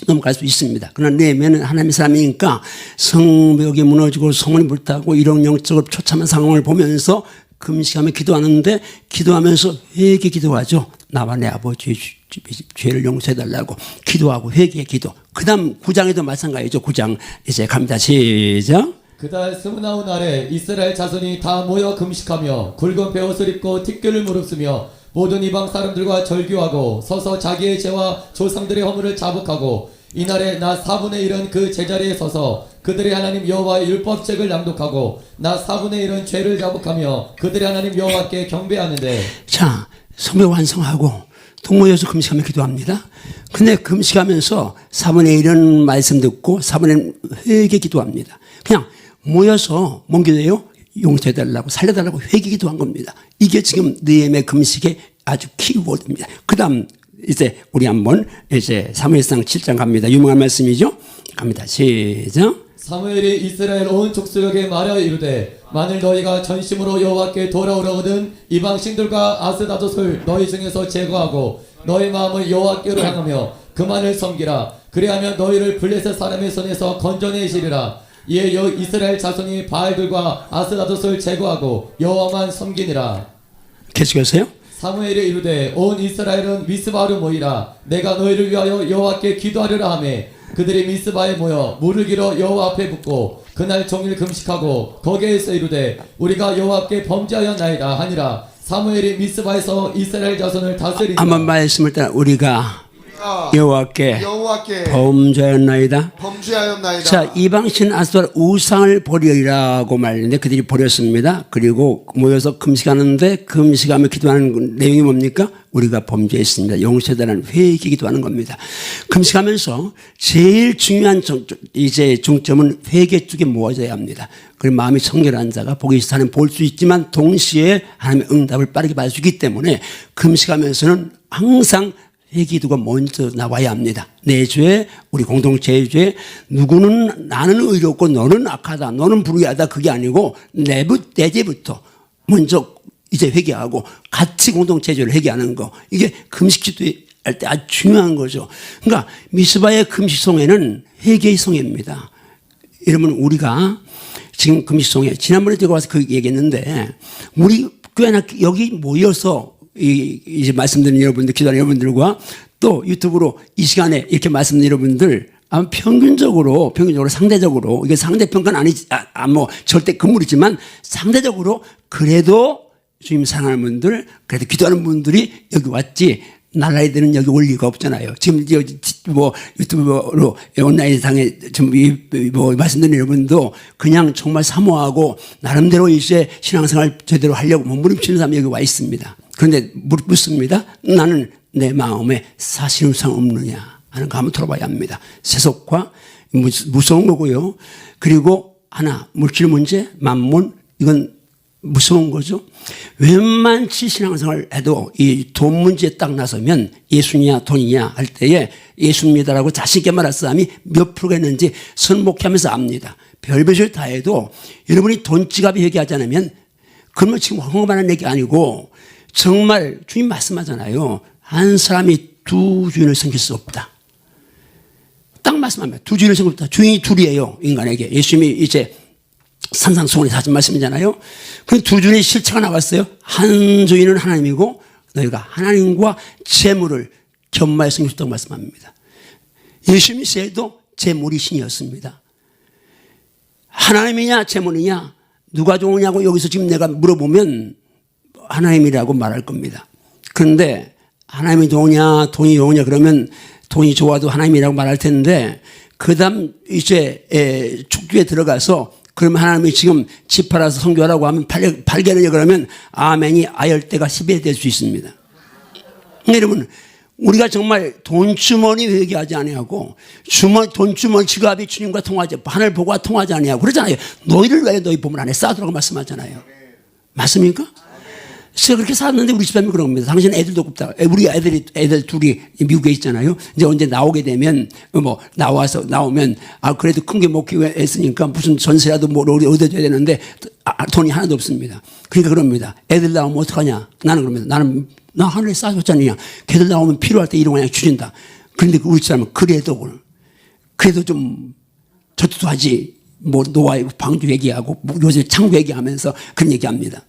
넘어갈 수 있습니다. 그러나 느헤미야는 하나님의 사람이니까 성벽이 무너지고 성문이 불타고 이런 영적으로 처참한 상황을 보면서 금식하며 기도하는데 기도하면서 회개 기도하죠. 나와 내 아버지의 죄를 용서해달라고 기도하고 회개 기도. 그 다음 9장에도 마찬가지죠. 9장 이제 갑니다. 시작. 그달 스무나온 날에 이스라엘 자손이 다 모여 금식하며 굵은 베옷을 입고 티끌을 무릅쓰며 모든 이방 사람들과 절규하고 서서 자기의 죄와 조상들의 허물을 자복하고 이날에 나 4분의 1은 그 제자리에 서서 그들의 하나님 여호와의 율법책을 낭독하고 나 4분의 1은 죄를 자복하며 그들의 하나님 여호와께 경배하는데. 자, 성벽 완성하고 동모여서 금식하며 기도합니다. 근데 금식하면서 4분의 1은 말씀 듣고 4분의 1은 회개 기도합니다. 그냥 모여서 뭔 기도해요? 용서해달라고 살려달라고 회개 기도한 겁니다. 이게 지금 느헤미야 금식의 아주 키워드입니다. 그 다음 이제 우리 한번 이제 사무엘상 7장 갑니다. 유명한 말씀이죠. 갑니다. 시작. 사무엘이 이스라엘 온 족속에게 말하여 이르되 만일 너희가 전심으로 여호와께 돌아오려거든 이방 신들과 아스다돛을 너희 중에서 제거하고 너희 마음을 여호와께로 향하며 그만을 섬기라. 그리하면 너희를 블레셋 사람의 손에서 건져내시리라. 이에 이스라엘 자손이 바알들과 아스다돛을 제거하고 여호와만 섬기니라. 계속하세요. 사무엘이 이르되 온 이스라엘은 미스바로 모이라. 내가 너희를 위하여 여호와께 기도하리라 하매 그들이 미스바에 모여 물을 길어 여호와 앞에 붓고 그날 종일 금식하고 거기에서 이르되 우리가 여호와께 범죄하였나이다 하니라. 사무엘이 미스바에서 이스라엘 자손을 다스리니라. 한번 말씀을 따라 우리가 여호와께 범죄하였나이다. 자, 이방신 아스도라 우상을 버리라고 말했는데 그들이 버렸습니다. 그리고 모여서 금식하는데 금식하며 기도하는 내용이 뭡니까? 우리가 범죄했습니다. 용서해달라는 회개 기도하는 겁니다. 금식하면서 제일 중요한 이제 중점은 회개 쪽에 모아져야 합니다. 그리고 마음이 청결한 자가 복이 있으면 볼 수 있지만 동시에 하나님의 응답을 빠르게 받을 수 있기 때문에 금식하면서는 항상 회개기도가 먼저 나와야 합니다. 내 죄, 우리 공동체의 죄, 누구는 나는 의롭고 너는 악하다, 너는 불의하다 그게 아니고 내 죄부터 먼저 이제 회개하고 같이 공동체 죄를 회개하는 거, 이게 금식기도 할 때 아주 중요한 거죠. 그러니까 미스바의 금식송회는 회개의 송회입니다. 여러분, 우리가 지금 금식송회 지난번에 제가 와서 그 얘기했는데, 우리 교회나 여기 모여서 이제 말씀드린 여러분들, 기도하는 여러분들과 또 유튜브로 이 시간에 이렇게 말씀드린 여러분들, 아마 평균적으로 상대적으로, 이게 상대평가는 아니지, 뭐 절대 금물이지만 상대적으로 그래도 주님 사랑하는 분들, 그래도 기도하는 분들이 여기 왔지, 나라이들은 여기 올 리가 없잖아요. 지금 뭐 유튜브로 온라인상에 뭐 말씀드린 여러분도 그냥 정말 사모하고 나름대로 이제 신앙생활 제대로 하려고 몸부림치는 사람이 여기 와 있습니다. 그런데 묻습니다. 나는 내 마음에 사실상 없느냐 하는 거 한번 들어봐야 합니다. 세속과 무서운 거고요. 그리고 하나, 물질 문제, 만몬, 이건 무서운 거죠. 웬만치 신앙생활을 해도 이 돈 문제에 딱 나서면 예수냐 돈이냐 할 때에 예수입니다라고 자신있게 말할 사람이 몇 프로가 있는지 선목하면서 압니다. 별별 다 해도 여러분이 돈 지갑이 회개하지 않으면, 그러면 지금 허무만한 얘기 아니고 정말 주님 말씀하잖아요. 한 사람이 두 주인을 섬길 수 없다. 딱 말씀합니다. 두 주인을 섬길 수 없다. 주인이 둘이에요, 인간에게. 예수님이 이제 산상수훈에서 하신 말씀이잖아요. 그 두 주인의 실체가 나왔어요. 한 주인은 하나님이고 너희가 하나님과 재물을 겸마에 섬길 수 있다고 말씀합니다. 예수님이 세도 재물이 신이었습니다. 하나님이냐 재물이냐 누가 좋으냐고 여기서 지금 내가 물어보면 하나님이라고 말할 겁니다. 그런데 하나님이 좋으냐 돈이 좋으냐 그러면 돈이 좋아도 하나님이라고 말할 텐데, 그 다음 이제 축주에 들어가서 그러면 하나님이 지금 집 팔아서 선교하라고 하면 팔겠느냐 그러면 아멘이 아열대가 10에 될 수 있습니다. 여러분, 우리가 정말 돈주머니 회개하지 아니하고 돈주머니 지갑이 주님과 통하지, 하늘 보고와 통하지 아니하고 그러잖아요. 너희를 왜 너희 보물 안에 쌓아두라고 말씀하잖아요. 맞습니까? 제가 그렇게 살았는데 우리 집사람이 그런 겁니다. 당신은 애들도 없다. 우리 애들 둘이 미국에 있잖아요. 이제 언제 나오게 되면 뭐 나오면 그래도 큰 게 못 키웠으니까 무슨 전세라도 뭐 얻어줘야 되는데 돈이 하나도 없습니다. 그러니까 그럽니다. 애들 나오면 어떡하냐? 나는 그럽니다. 나 하늘에 쌓아줬잖냐. 걔들 나오면 필요할 때 이런 거 그냥 주신다. 그런데 우리 집사람은 그래도 좀 저도 하지. 뭐 노아 방주 얘기하고 뭐 요새 창고 얘기하면서 그런 얘기합니다.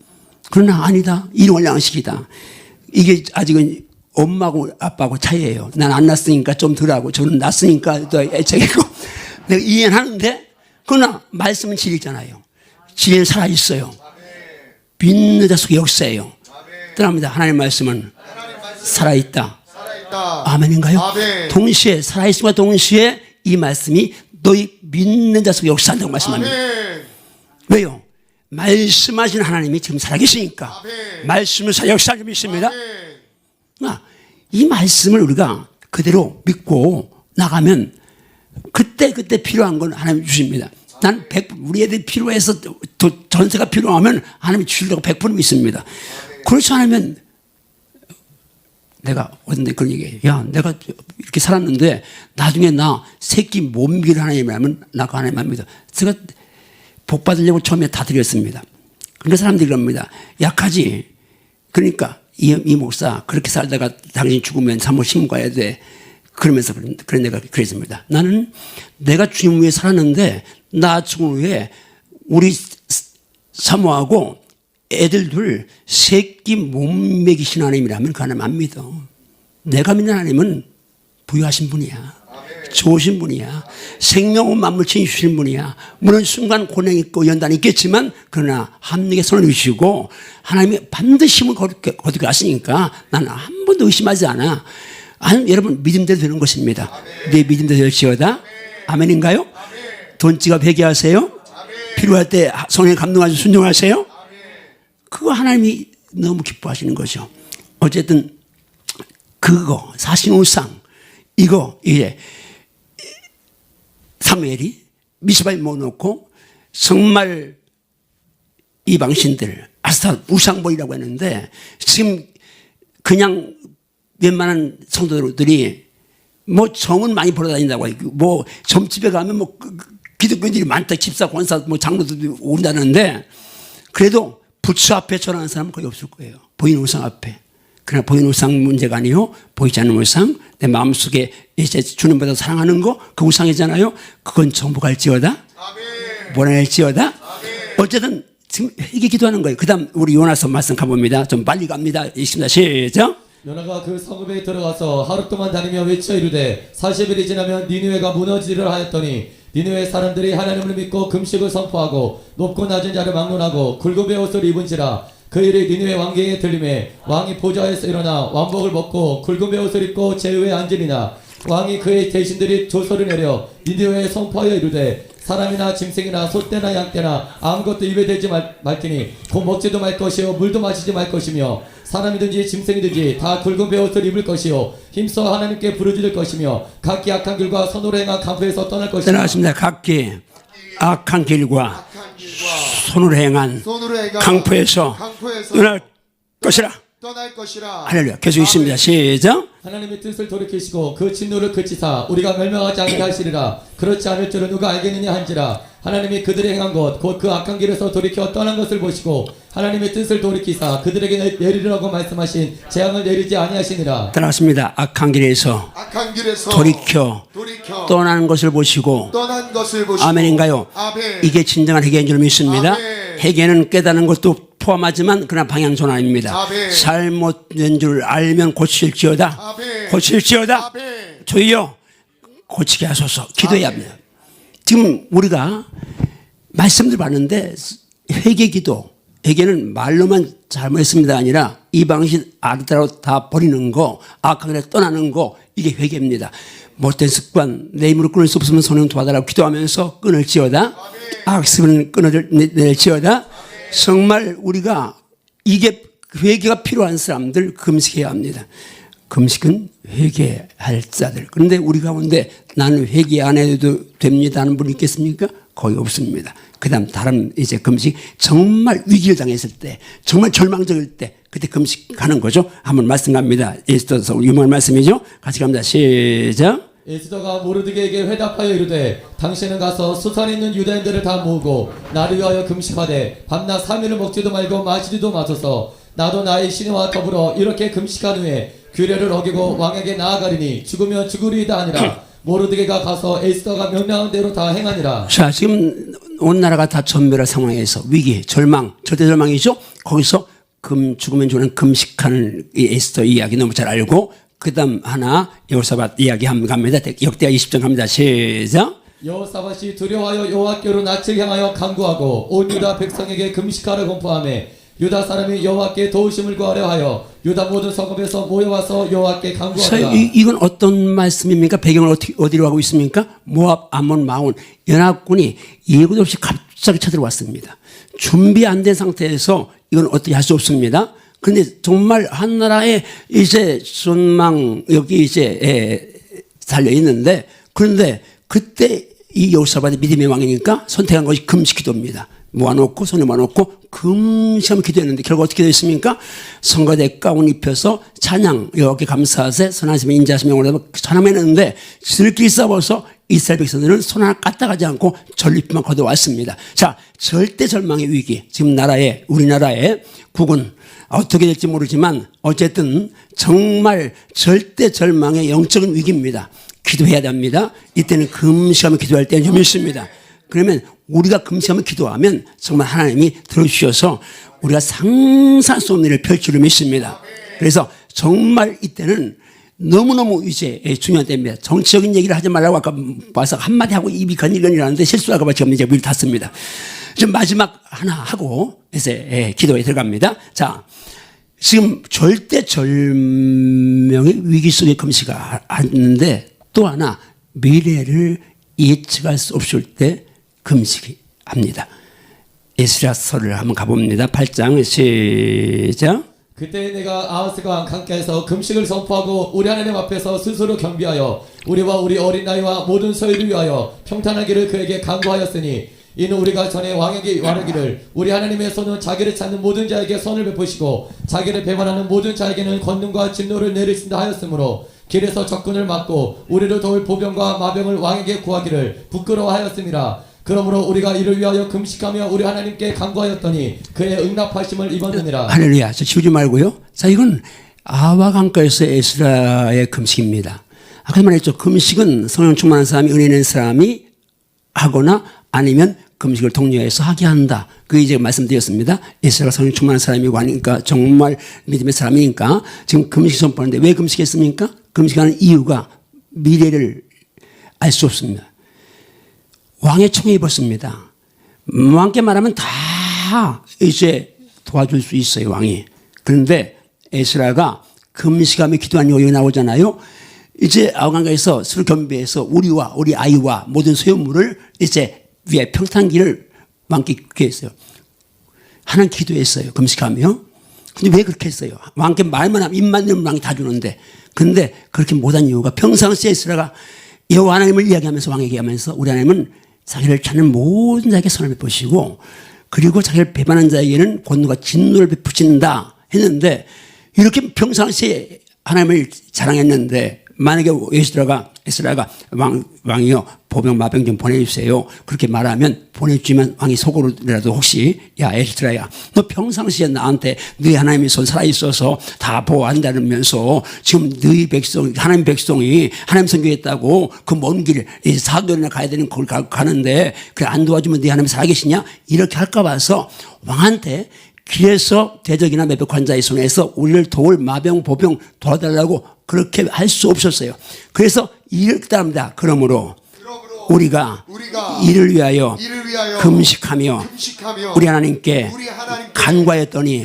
그러나 아니다. 이런 양식이다. 이게 아직은 엄마하고 아빠하고 차이예요. 난 안 낳았으니까 좀 덜하고 저는 낳았으니까 더 애착이고. 내가 이해는 하는데, 그러나 말씀은 진리잖아요. 진리는 살아있어요. 믿는 자 속에 역사예요. 떠납니다. 하나님 말씀은 살아있다. 아멘인가요? 동시에 살아있음과 동시에 이 말씀이 너희 믿는 자 속에 역사한다고 말씀합니다. 왜요? 말씀하신 하나님이 지금 살아계시니까 말씀을 역사하게 믿습니다. 이 말씀을 우리가 그대로 믿고 나가면 그때 필요한 건 하나님이 주십니다. 난 우리 애들이 필요해서 전세가 필요하면 하나님이 주시려고 100% 믿습니다. 그렇지 않으면 내가 어딘데 그런 얘기해요. 야, 내가 이렇게 살았는데 나중에 나 새끼 못 믿을 하나님이라면 나가 하나님 안 믿어. 제가 복 받으려고 처음에 다 드렸습니다. 그러니까 사람들이 그럽니다. 약하지. 그러니까 이 목사 그렇게 살다가 당신 죽으면 사모 신고 가야 돼. 그러면서 그런 내가 그랬습니다. 나는 내가 주님 위해 살았는데 나 죽은 후에 우리 사모하고 애들 둘 새끼 못 먹이신 하나님이라면 그 하나님 안 믿어. 내가 믿는 하나님은 부유하신 분이야. 좋으신 분이야. 생명은 만물 챙기시는 분이야. 물론 순간 고난이 있고 연단이 있겠지만 그러나 합력의 손을 주시고 하나님이 반드시 힘을 거두게 하시니까 나는 한 번도 의심하지 않아. 여러분 믿음대로 되는 것입니다. 내 믿음대로 될지어다. 아멘인가요? 돈지갑 회개하세요. 필요할 때 성령의 감동하셔서 순종하세요. 그거 하나님이 너무 기뻐하시는 거죠. 어쨌든 그거 사신우상 이거 이제 사무엘이 미스바에 모아놓고 정말 이방신들 아스타 우상벌이라고 했는데 지금 그냥 웬만한 성도들이 뭐 정은 많이 보러 다닌다고 하고 뭐 점집에 가면 뭐 기독교인들이 많다 집사 권사 뭐 장로들이 온다는데 그래도 부처 앞에 절하는 사람은 거의 없을 거예요. 보이는 우상 앞에. 그러나 보이는 우상 문제가 아니요 보이지 않는 우상 내 마음속에 이제 주님보다 사랑하는 거 그 우상이잖아요. 그건 정복할지어다 몰아낼지어다 어쨌든 지금 이게 기도하는 거예요. 그 다음 우리 요나서 말씀 가봅니다. 좀 빨리 갑니다. 읽습니다. 시작. 요나가 그 성읍에 들어가서 하루 동안 다니며 외쳐 이르되 40일이 지나면 니느웨가 무너지리라 하였더니 니느웨 사람들이 하나님을 믿고 금식을 선포하고 높고 낮은 자를 막론하고 굵은 베옷을 입은지라 그 일이 니느웨 왕궁에 들림에 왕이 보좌에서 일어나 왕복을 벗고 굵은 베옷을 입고 제위에 앉으리나 왕이 그의 대신들이 조서를 내려 니느웨에 선포하여 이르되 사람이나 짐승이나 소떼나 양떼나 아무것도 입에 대지 말지니 곧 먹지도 말 것이요 물도 마시지 말 것이며 사람이든지 짐승이든지 다 굵은 베옷을 입을 것이요 힘써 하나님께 부르짖을 것이며 각기 악한 길과 선으로 행한 강포에서 떠날 것이며 떠나갔습니다. 각기 악한 길과 손으로 행한 강포에서 떠날 것이라. 할렐루야. 계속 있습니다. 시작. 하나님의 뜻을 돌이키시고 그 진노를 그치사 우리가 멸망하지 않게 하시리라. 그렇지 않을 줄은 누가 알겠느냐 한지라. 하나님이 그들이 행한 것 곧 그 악한 길에서 돌이켜 떠난 것을 보시고 하나님의 뜻을 돌이키사 그들에게 내리라고 말씀하신 재앙을 내리지 아니하시니라. 떠났습니다. 악한 길에서 돌이켜 떠나는 것을 보시고 아멘인가요? 이게 진정한 회개인 줄 믿습니다. 회개는 깨닫는 것도 포함하지만 그러나 방향 전환입니다. 잘못된 줄 알면 고칠지어다. 고칠지어다. 주여 고치게 하소서. 기도해야 합니다. 지금 우리가 말씀들 봤는데 회개 기도, 회개는 말로만 잘못했습니다 아니라 이 방식 아르다로 다 버리는 거, 악한 길에 떠나는 거 이게 회개입니다. 못된 습관 내 힘으로 끊을 수 없으면 성령 도와달라고 기도하면서 끊을지어다. 악습은 끊어낼지어다. 정말 우리가 이게 회개가 필요한 사람들 금식해야 합니다. 금식은 회개할 자들. 그런데 우리 가운데 나는 회개 안 해도 됩니다 하는 분 있겠습니까? 거의 없습니다. 그 다음 다른 이제 금식 정말 위기를 당했을 때 정말 절망적일 때 그때 금식하는 거죠. 한번 말씀 갑니다. 에스더서 유명한 말씀이죠. 같이 갑니다. 시작. 에스더가 모르드게에게 회답하여 이르되 당신은 가서 수산에 있는 유대인들을 다 모으고 나를 위하여 금식하되 밤낮 3일을 먹지도 말고 마시지도 마소서. 나도 나의 신과 더불어 이렇게 금식한 후에 규례를 어기고 왕에게 나아가리니 죽으면 죽으리이다 하니라. 모르드게가 가서 에스더가 명령한 대로 다 행하니라. 자, 지금 온 나라가 다 전멸할 상황에서 위기, 절망, 절대 절망이죠. 거기서 죽으면 죽는 금식하는 이 에스더 이야기 너무 잘 알고 그 다음 하나 여호사밧 이야기 한번 갑니다. 역대하 20장 갑니다. 시작. 여호사밧이 두려워하여 여호와께로 낯을 향하여 간구하고 온 유다 백성에게 금식하라 공포하며 유다 사람이 여호와께 도우심을 구하려 하여 유다 모든 성읍에서 모여와서 여호와께 간구하더라. 이건 어떤 말씀입니까? 배경을 어디로 하고 있습니까? 모압, 암몬, 마온 연합군이 예고도 없이 갑자기 쳐들어왔습니다. 준비 안 된 상태에서 이건 어떻게 할 수 없습니다. 그런데 정말 한 나라에 이제 전망 여기 이제 달려 있는데 그런데 그때 이 여호사밧이 믿음의 왕이니까 선택한 것이 금식기도입니다. 모아놓고 손에 모아놓고 금시하면 기도했는데 결국 어떻게 됐습니까? 성가대 가운 입혀서 찬양 여호와께 감사하세 선하시며 인자하시며 영원하시며 찬양했는데 지들끼리 싸워서 이스라엘 백성들은 손 하나 까딱하지 않고 전리품만 걷어왔습니다. 자, 절대 절망의 위기 지금 우리나라의 국은 어떻게 될지 모르지만 어쨌든 정말 절대 절망의 영적인 위기입니다. 기도해야 됩니다. 이때는 금시하며 기도할 때는 좀 있습니다. 그러면 우리가 금식하며 기도하면 정말 하나님이 들어주셔서 우리가 상상할 수 없는 일을 펼칠 줄 믿습니다. 그래서 정말 이때는 너무너무 이제 중요한 때입니다. 정치적인 얘기를 하지 말라고 아까 와서 한마디 하고 입이 건일건일하는데 실수할까 봐 지금 이제 물 탔습니다. 지금 마지막 하나 하고 이제 기도에 들어갑니다. 자, 지금 절대 절명의 위기 속에 금식하는데 또 하나 미래를 예측할 수 없을 때 금식이 합니다. 에스라서를 한번 가봅니다. 8장 시작. 그때 내가 아하스가 왕 강가에서 금식을 선포하고 우리 하나님 앞에서 스스로 경비하여 우리와 우리 어린 나이와 모든 소유를 위하여 평탄하기를 그에게 간구하였으니 이는 우리가 전에 왕에게 말하기를 우리 하나님의 손은 자기를 찾는 모든 자에게 선을 베푸시고 자기를 배반하는 모든 자에게는 권능과 진노를 내리신다 하였으므로 길에서 적군을 막고 우리를 도울 보병과 마병을 왕에게 구하기를 부끄러워하였습니다. 그러므로 우리가 이를 위하여 금식하며 우리 하나님께 간구하였더니 그의 응답하심을 입었느니라. 할렐루야. 저 지우지 말고요. 자, 이건 아와 강가에서 에스라의 금식입니다. 아까 말했죠. 금식은 성령 충만한 사람이, 은혜 있는 사람이 하거나 아니면 금식을 독려해서 하게 한다. 그 이제 말씀드렸습니다. 에스라가 성령 충만한 사람이고 하니까 정말 믿음의 사람이니까 지금 금식 선포하는데 왜 금식했습니까? 금식하는 이유가 미래를 알 수 없습니다. 왕의 총에 입었습니다. 왕께 말하면 다 이제 도와줄 수 있어요, 왕이. 그런데 에스라가 금식하며 기도한 요인이 나오잖아요. 이제 아우강가에서 서로 겸비해서 우리와 우리 아이와 모든 소유물을 이제 위에 평탄기를 왕께 구했어요. 하나님 기도했어요, 금식하며. 근데 왜 그렇게 했어요? 왕께 말만 하면 입만 열면 왕이 다 주는데. 근데 그렇게 못한 이유가 평상시에 에스라가 여호와 하나님을 이야기하면서 왕에게 하면서 우리 하나님은 자기를 찾는 모든 자에게 선을 베푸시고 그리고 자기를 배반한 자에게는 권능과 진노를 베푸신다 했는데 이렇게 평상시에 하나님을 자랑했는데 만약에 에스라가 왕이요 보병 마병 좀 보내주세요 그렇게 말하면 보내주면 왕이 속으로라도 혹시 야 에스라야 너 평상시에 나한테 너희 하나님의 손 살아있어서 다 보호한다면서 지금 너희 백성 하나님 백성이 하나님 섬기겠다고 그 먼 길 사도리나 가야 되는 걸 가는데 그래 안 도와주면 너희 하나님 살아계시냐 이렇게 할까 봐서 왕한테 길에서 대적이나 매복한 자의 손에서 우리를 도울 마병 보병 도와달라고 그렇게 할 수 없었어요. 그래서 이렇게 따릅니다. 그러므로 우리가 이를 위하여 금식하며 우리 하나님께 간구하였더니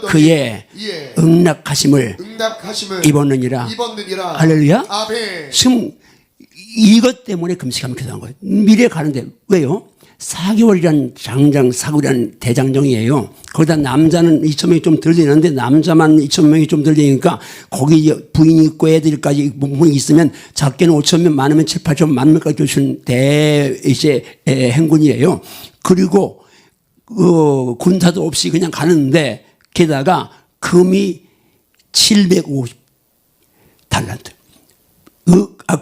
그의 응답하심을 입었느니라. 할렐루야. 지금 이것 때문에 금식하며 기도한 거예요. 미래에 가는데 왜요? 4개월이란 사구이란 대장정이에요. 거기다 남자는 2,000명이 좀 덜 되는데 남자만 2,000명이 좀 덜 되니까 거기 부인이 있고 애들까지 부분이 있으면 작게는 5,000명 많으면 7, 8천 만 명까지 교수는 행군이에요. 그리고 군사도 없이 그냥 가는데 게다가 금이 750달란트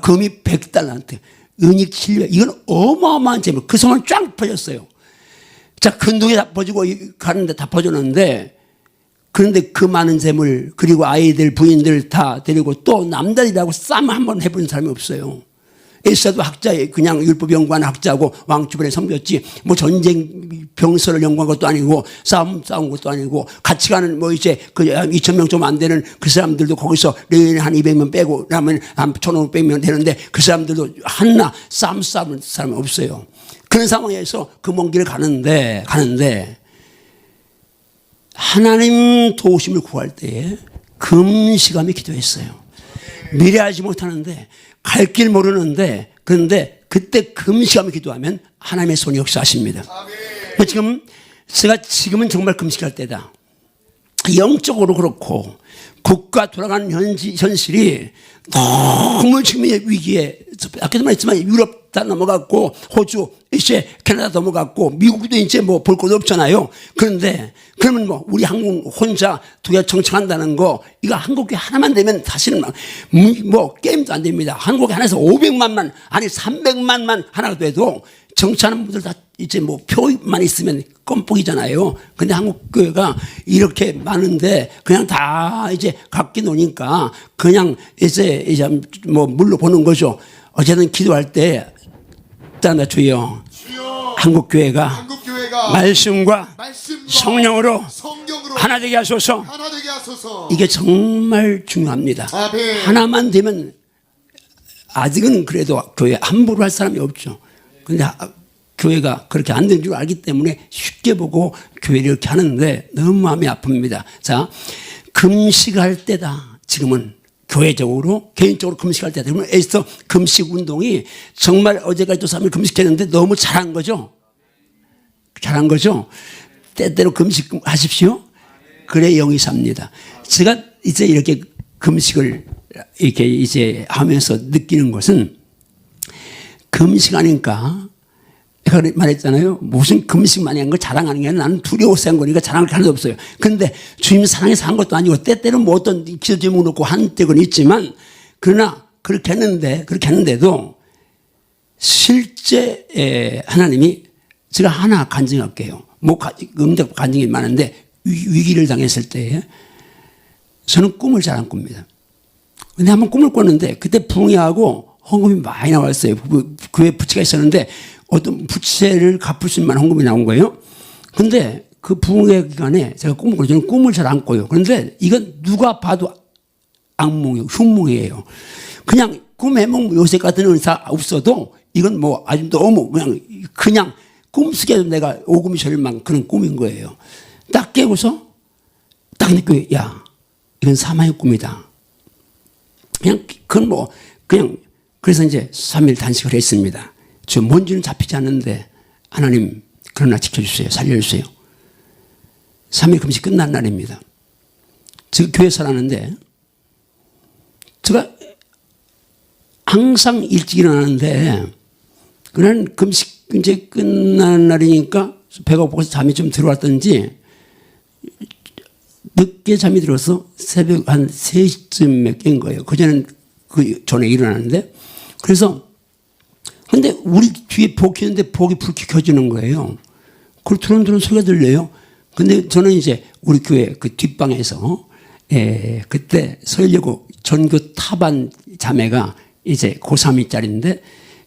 금이 100달란트 은이 700 이건 어마어마한 재물 그 성을 쫙 퍼졌어요. 자, 근동에 다 퍼지고 가는데 다 퍼졌는데 그런데 그 많은 재물 그리고 아이들 부인들 다 데리고 또 남자들이라고 싸움 한번 해본 사람이 없어요. 에스라도 학자예요. 그냥 율법 연구하는 학자고 왕 주변에 섬겼지 뭐 전쟁 병서를 연구한 것도 아니고 싸운 것도 아니고 같이 가는 뭐 이제 그 2,000명 좀 안 되는 그 사람들도 거기서 레인에 한 200명 빼고 그러면 한 1,500명 되는데 그 사람들도 하나 싸우는 사람은 없어요. 그런 상황에서 그 먼 길을 가는데 하나님 도우심을 구할 때에 금식하며 기도했어요. 미래 알지 못하는데 갈 길 모르는데 그런데 그때 금식하며 기도하면 하나님의 손이 역사하십니다. 지금은 정말 금식할 때다. 영적으로 그렇고 국가 돌아가는 현실이 너무 지금의 위기에 아까도 말했지만 유럽 다 넘어갔고 호주 이제 캐나다 넘어갔고 미국도 이제 뭐 볼 것도 없잖아요. 그런데 그러면 뭐 우리 한국 혼자 두개 정착한다는 거 이거 한국에 하나만 되면 사실은 뭐 게임도 안 됩니다. 한국에 하나에서 500만만 아니 300만만 하나가 돼도 정치하는 분들 다 이제 뭐 표만 있으면 껌뻑이잖아요. 근데 한국 교회가 이렇게 많은데 그냥 다 이제 각기 노니까 그냥 이제 뭐 물로 보는 거죠. 어쨌든 기도할 때 따라 주여 한국 교회가 말씀과 성령으로 하나 되게 하소서. 이게 정말 중요합니다. 하나만 되면 아직은 그래도 교회 함부로 할 사람이 없죠. 근데 교회가 그렇게 안 되는 줄 알기 때문에 쉽게 보고 교회를 이렇게 하는데 너무 마음이 아픕니다. 자, 금식할 때다. 지금은 교회적으로 개인적으로 금식할 때다. 그러면 에스더 금식 운동이 정말 어제까지도 3일 금식했는데 너무 잘한 거죠. 잘한 거죠. 때때로 금식하십시오. 그래 영이 삽니다. 제가 이제 이렇게 금식을 이렇게 이제 하면서 느끼는 것은 금식하니까 내가 말했잖아요. 무슨 금식만이 한 걸 자랑하는 게 아니라 나는 두려워서 한 거니까 자랑할 게 하나도 없어요. 근데 주님 사랑해서 한 것도 아니고 때때는 뭐 어떤 기도 제목 놓고 한 때는 있지만 그러나 그렇게 했는데도 실제 하나님이 제가 하나 간증할게요. 뭐 응답 간증이 많은데 위기를 당했을 때 저는 꿈을 잘 안 꿉니다. 근데 한번 꿈을 꿨는데 그때 붕괴하고 헌금이 많이 나왔어요. 교회 부채가 있었는데 어떤 부채를 갚을 수 있는 만한 헌금이 나온 거예요. 근데 그 붕괴 기간에 제가 꿈을 꿔요. 저는 꿈을 잘 안 꿔요. 그런데 이건 누가 봐도 악몽이에요. 흉몽이에요. 그냥 꿈에 뭐 요셉 같은 의사 없어도 이건 뭐 아주 너무 그냥 꿈속에도 내가 오금이 절망 그런 꿈인 거예요. 딱 깨고서 딱 느껴요. 야, 이건 사마의 꿈이다. 그냥 그래서 이제 3일 단식을 했습니다. 저 뭔지는 잡히지 않는데 하나님 그러나 지켜주세요. 살려주세요. 3일 금식 끝난 날입니다. 제가 교회 살았는데 제가 항상 일찍 일어나는데 그날 금식 이제 끝나는 날이니까 배가 고파서 잠이 좀 들어왔던지 늦게 잠이 들어서 새벽 한 3시쯤에 깬 거예요. 그전엔 그 전에 일어나는데 그래서 근데 우리 뒤에 복 켜는데 복이 불 켜지는 거예요. 그걸 두런두런 소리가 들려요. 근데 저는 이제 우리 교회 그 뒷방에서 그때 설려고 전교 타반 자매가 이제 고3짜리인데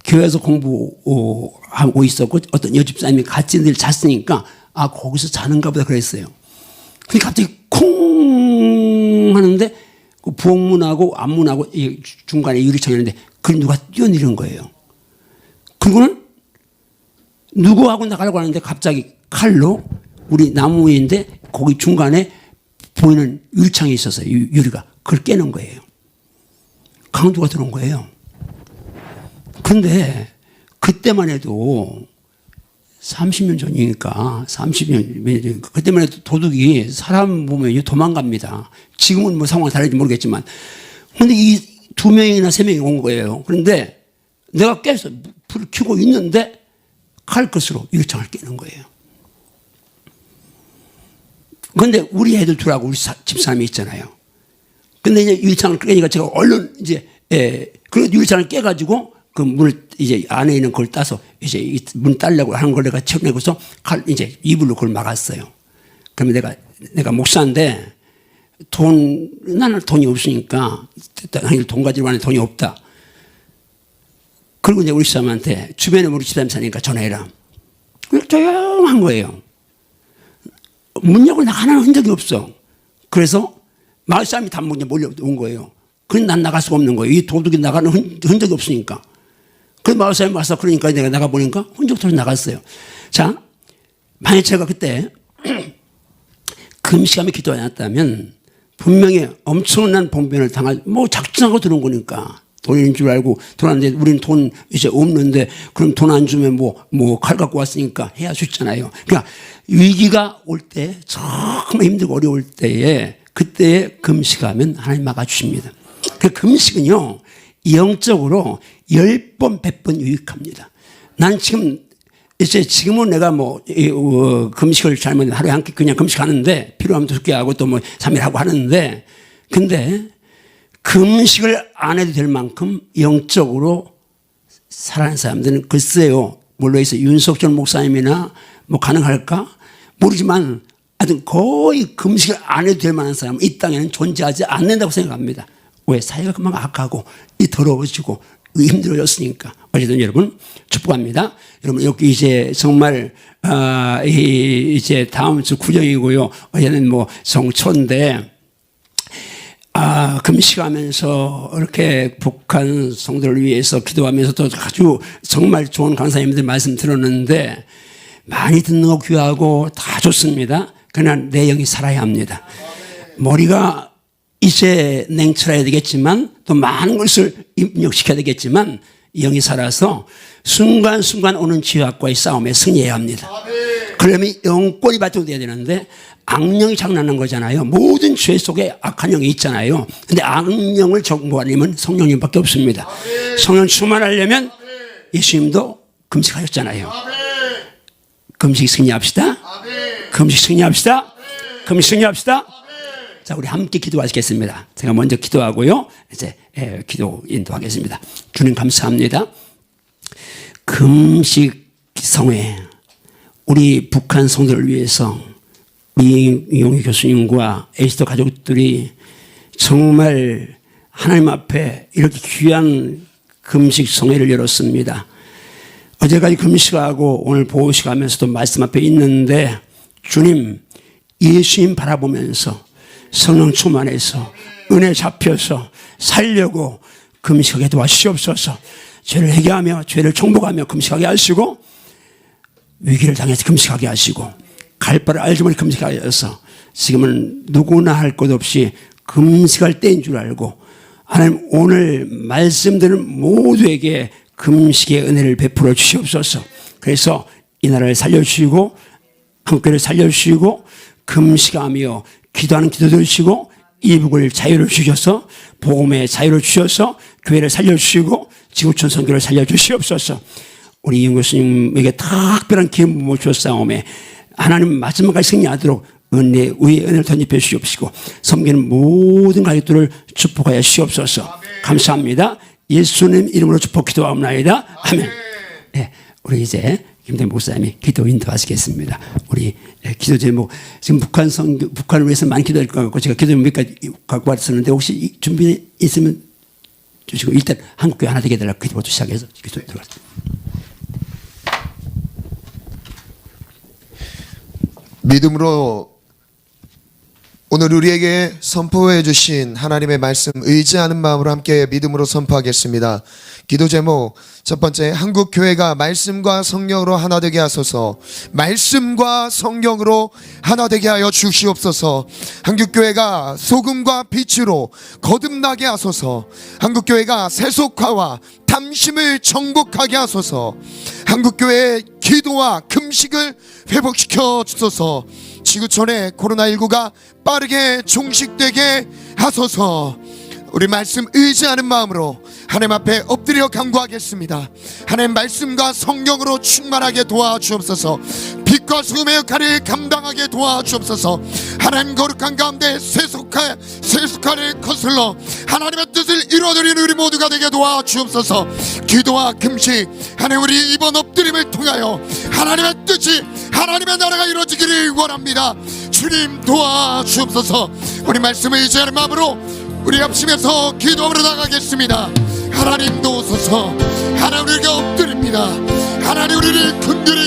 교회에서 공부하고 있었고 어떤 여집사님이 같이 늘 잤으니까 아 거기서 자는가 보다 그랬어요. 근데 갑자기 콩 하는데 그 부엌문하고 앞문하고 중간에 유리창이었는데 그걸 누가 뛰어내리는 거예요. 그리고는 누구하고 나가려고 하는데 갑자기 칼로 우리 나무 위인데 거기 중간에 보이는 유리창이 있었어요. 유리가. 그걸 깨는 거예요. 강도가 들어온 거예요. 근데 그때만 해도 30년 전이니까 30년 그때만 해도 도둑이 사람 보면 도망갑니다. 지금은 뭐 상황이 다를지 모르겠지만 근데 이 2명이나 3명이 온 거예요. 그런데 내가 깨서 불을 켜고 있는데 칼끝으로 유리창을 깨는 거예요. 그런데 우리 애들 둘하고 우리 집사람이 있잖아요. 근데 이제 유리창을 깨니까 제가 얼른 이제 그 유리창을 깨가지고 그 문을 이제 안에 있는 걸 따서 이제 문 따려고 하는 걸 내가 쳐내고서 이제 이불로 그걸 막았어요. 그러면 내가 목사인데 나는 돈이 없으니까 돈 가지고 하는 돈이 없다. 그리고 이제 우리 집사람한테 주변에 우리 집사람 사니까 전화해라. 조용한 거예요. 문 열고 나가는 흔적이 없어. 그래서 마을 사람이 다 몰려온 거예요. 그래서 난 나갈 수가 없는 거예요. 이 도둑이 나가는 흔적이 없으니까. 그래서 마을 사람이 와서 그러니까 내가 나가보니까 흔적처럼 나갔어요. 자, 만약 제가 그때 금식하며 기도하지 않았다면 분명히 엄청난 봉변을 당할, 작정하고 들어온 거니까. 돈인 줄 알고 들어왔는데 우리는 돈 이제 없는데 그럼 돈 안 주면 칼 갖고 왔으니까 해야 수 있잖아요. 그러니까 위기가 올 때 정말 힘들고 어려울 때에 그때에 금식하면 하나님 막아주십니다. 그 금식은요 영적으로 10번 100번 유익합니다. 난 지금은 내가 금식을 잘못 하루에 한 끼 그냥 금식하는데 필요하면 2개 하고 또 3일 하고 하는데 근데 금식을 안 해도 될 만큼 영적으로 살아가는 사람들은 글쎄요. 물론에서 윤석철 목사님이나 가능할까? 모르지만 하여튼 거의 금식을 안 해도 될 만한 사람은 이 땅에는 존재하지 않는다고 생각합니다. 왜? 사회가 그만 악하고 더러워지고 힘들어졌으니까. 어쨌든 여러분 축복합니다. 여러분 여기 이제 정말 이제 다음 주 구정이고요. 어제는 성초인데 금식하면서 이렇게 북한 성도를 위해서 기도하면서도 아주 정말 좋은 강사님들 말씀 들었는데 많이 듣는 거 귀하고 다 좋습니다. 그러나 내용이 살아야 합니다. 머리가 이제 냉철해야 되겠지만 또 많은 것을 입력시켜야 되겠지만 영이 살아서 순간순간 오는 죄악과의 싸움에 승리해야 합니다. 그러면 영권이 발동돼야 되는데 악령이 장난한 거잖아요. 모든 죄 속에 악한 영이 있잖아요. 근데 악령을 정복하려면 성령님밖에 없습니다. 성령 충만하려면 예수님도 금식하셨잖아요. 금식 승리합시다. 금식 승리합시다. 금식 승리합시다. 자, 우리 함께 기도하시겠습니다. 제가 먼저 기도하고요. 이제 기도 인도하겠습니다. 주님 감사합니다. 금식 성회, 우리 북한 성도를 위해서 우리 이용희 교수님과 에이스터 가족들이 정말 하나님 앞에 이렇게 귀한 금식 성회를 열었습니다. 어제까지 금식하고 오늘 보호식하면서도 말씀 앞에 있는데 주님, 예수님 바라보면서 성령 충만해서 은혜 잡혀서 살려고 금식하게 도와주시옵소서. 죄를 회개하며 죄를 정복하며 금식하게 하시고 위기를 당해서 금식하게 하시고 갈 바를 알지 못해 금식하게 하셔서 지금은 누구나 할 것 없이 금식할 때인 줄 알고 하나님 오늘 말씀드린 모두에게 금식의 은혜를 베풀어 주시옵소서. 그래서 이 나라를 살려주시고 한국교회를 살려주시고 금식하며 기도하는 기도를 주시고 이북을 자유를 주셔서 복음의 자유를 주셔서 교회를 살려주시고 지구촌 선교를 살려주시옵소서. 우리 이용 교수님에게 특별한 기쁨을 주셨사오매 하나님 마지막까지 승리하도록 은혜 위에 은혜를 던집해 주시옵시고 섬기는 모든 가족들을 축복하여 주시옵소서. 감사합니다. 예수님 이름으로 축복 기도하옵나이다. 아멘. 네, 우리 이제 김대현 목사님이 기도 인도하시겠습니다. 우리 기도 제목 지금 북한을 위해서 많이 기도할 것 같고 제가 기도 제목까지 갖고 왔었는데 혹시 준비 있으면 주시고 일단 한국교회 하나 되게 해달라고 기도부터 시작해서 기도 들어가겠습니다. 믿음으로 오늘 우리에게 선포해 주신 하나님의 말씀 의지하는 마음으로 함께 믿음으로 선포하겠습니다. 기도 제목 첫 번째, 한국교회가 말씀과 성령으로 하나 되게 하소서. 말씀과 성령으로 하나 되게 하여 주시옵소서. 한국교회가 소금과 빛으로 거듭나게 하소서. 한국교회가 세속화와 탐심을 정복하게 하소서. 한국교회의 기도와 금식을 회복시켜 주소서. 지구촌의 코로나19가 빠르게 종식되게 하소서. 우리 말씀 의지하는 마음으로 하나님 앞에 엎드려 간구하겠습니다. 하나님 말씀과 성령으로 충만하게 도와주옵소서. 빛과 소금의 역할을 감당하게 도와주옵소서. 하나님 거룩한 가운데 세속화를 거슬러 하나님의 뜻을 이루어드리는 우리 모두가 되게 도와주옵소서. 기도와 금식, 하나님 우리 이번 엎드림을 통하여 하나님의 뜻이, 하나님의 나라가 이루어지기를 원합니다. 주님 도와주옵소서. 우리 말씀을 의지하는 마음으로 우리 합심해서 기도하러 나가겠습니다. 하나님 도우소서. 하나님 우리에게 엎드립니다. 하나님 우리를 긍휼히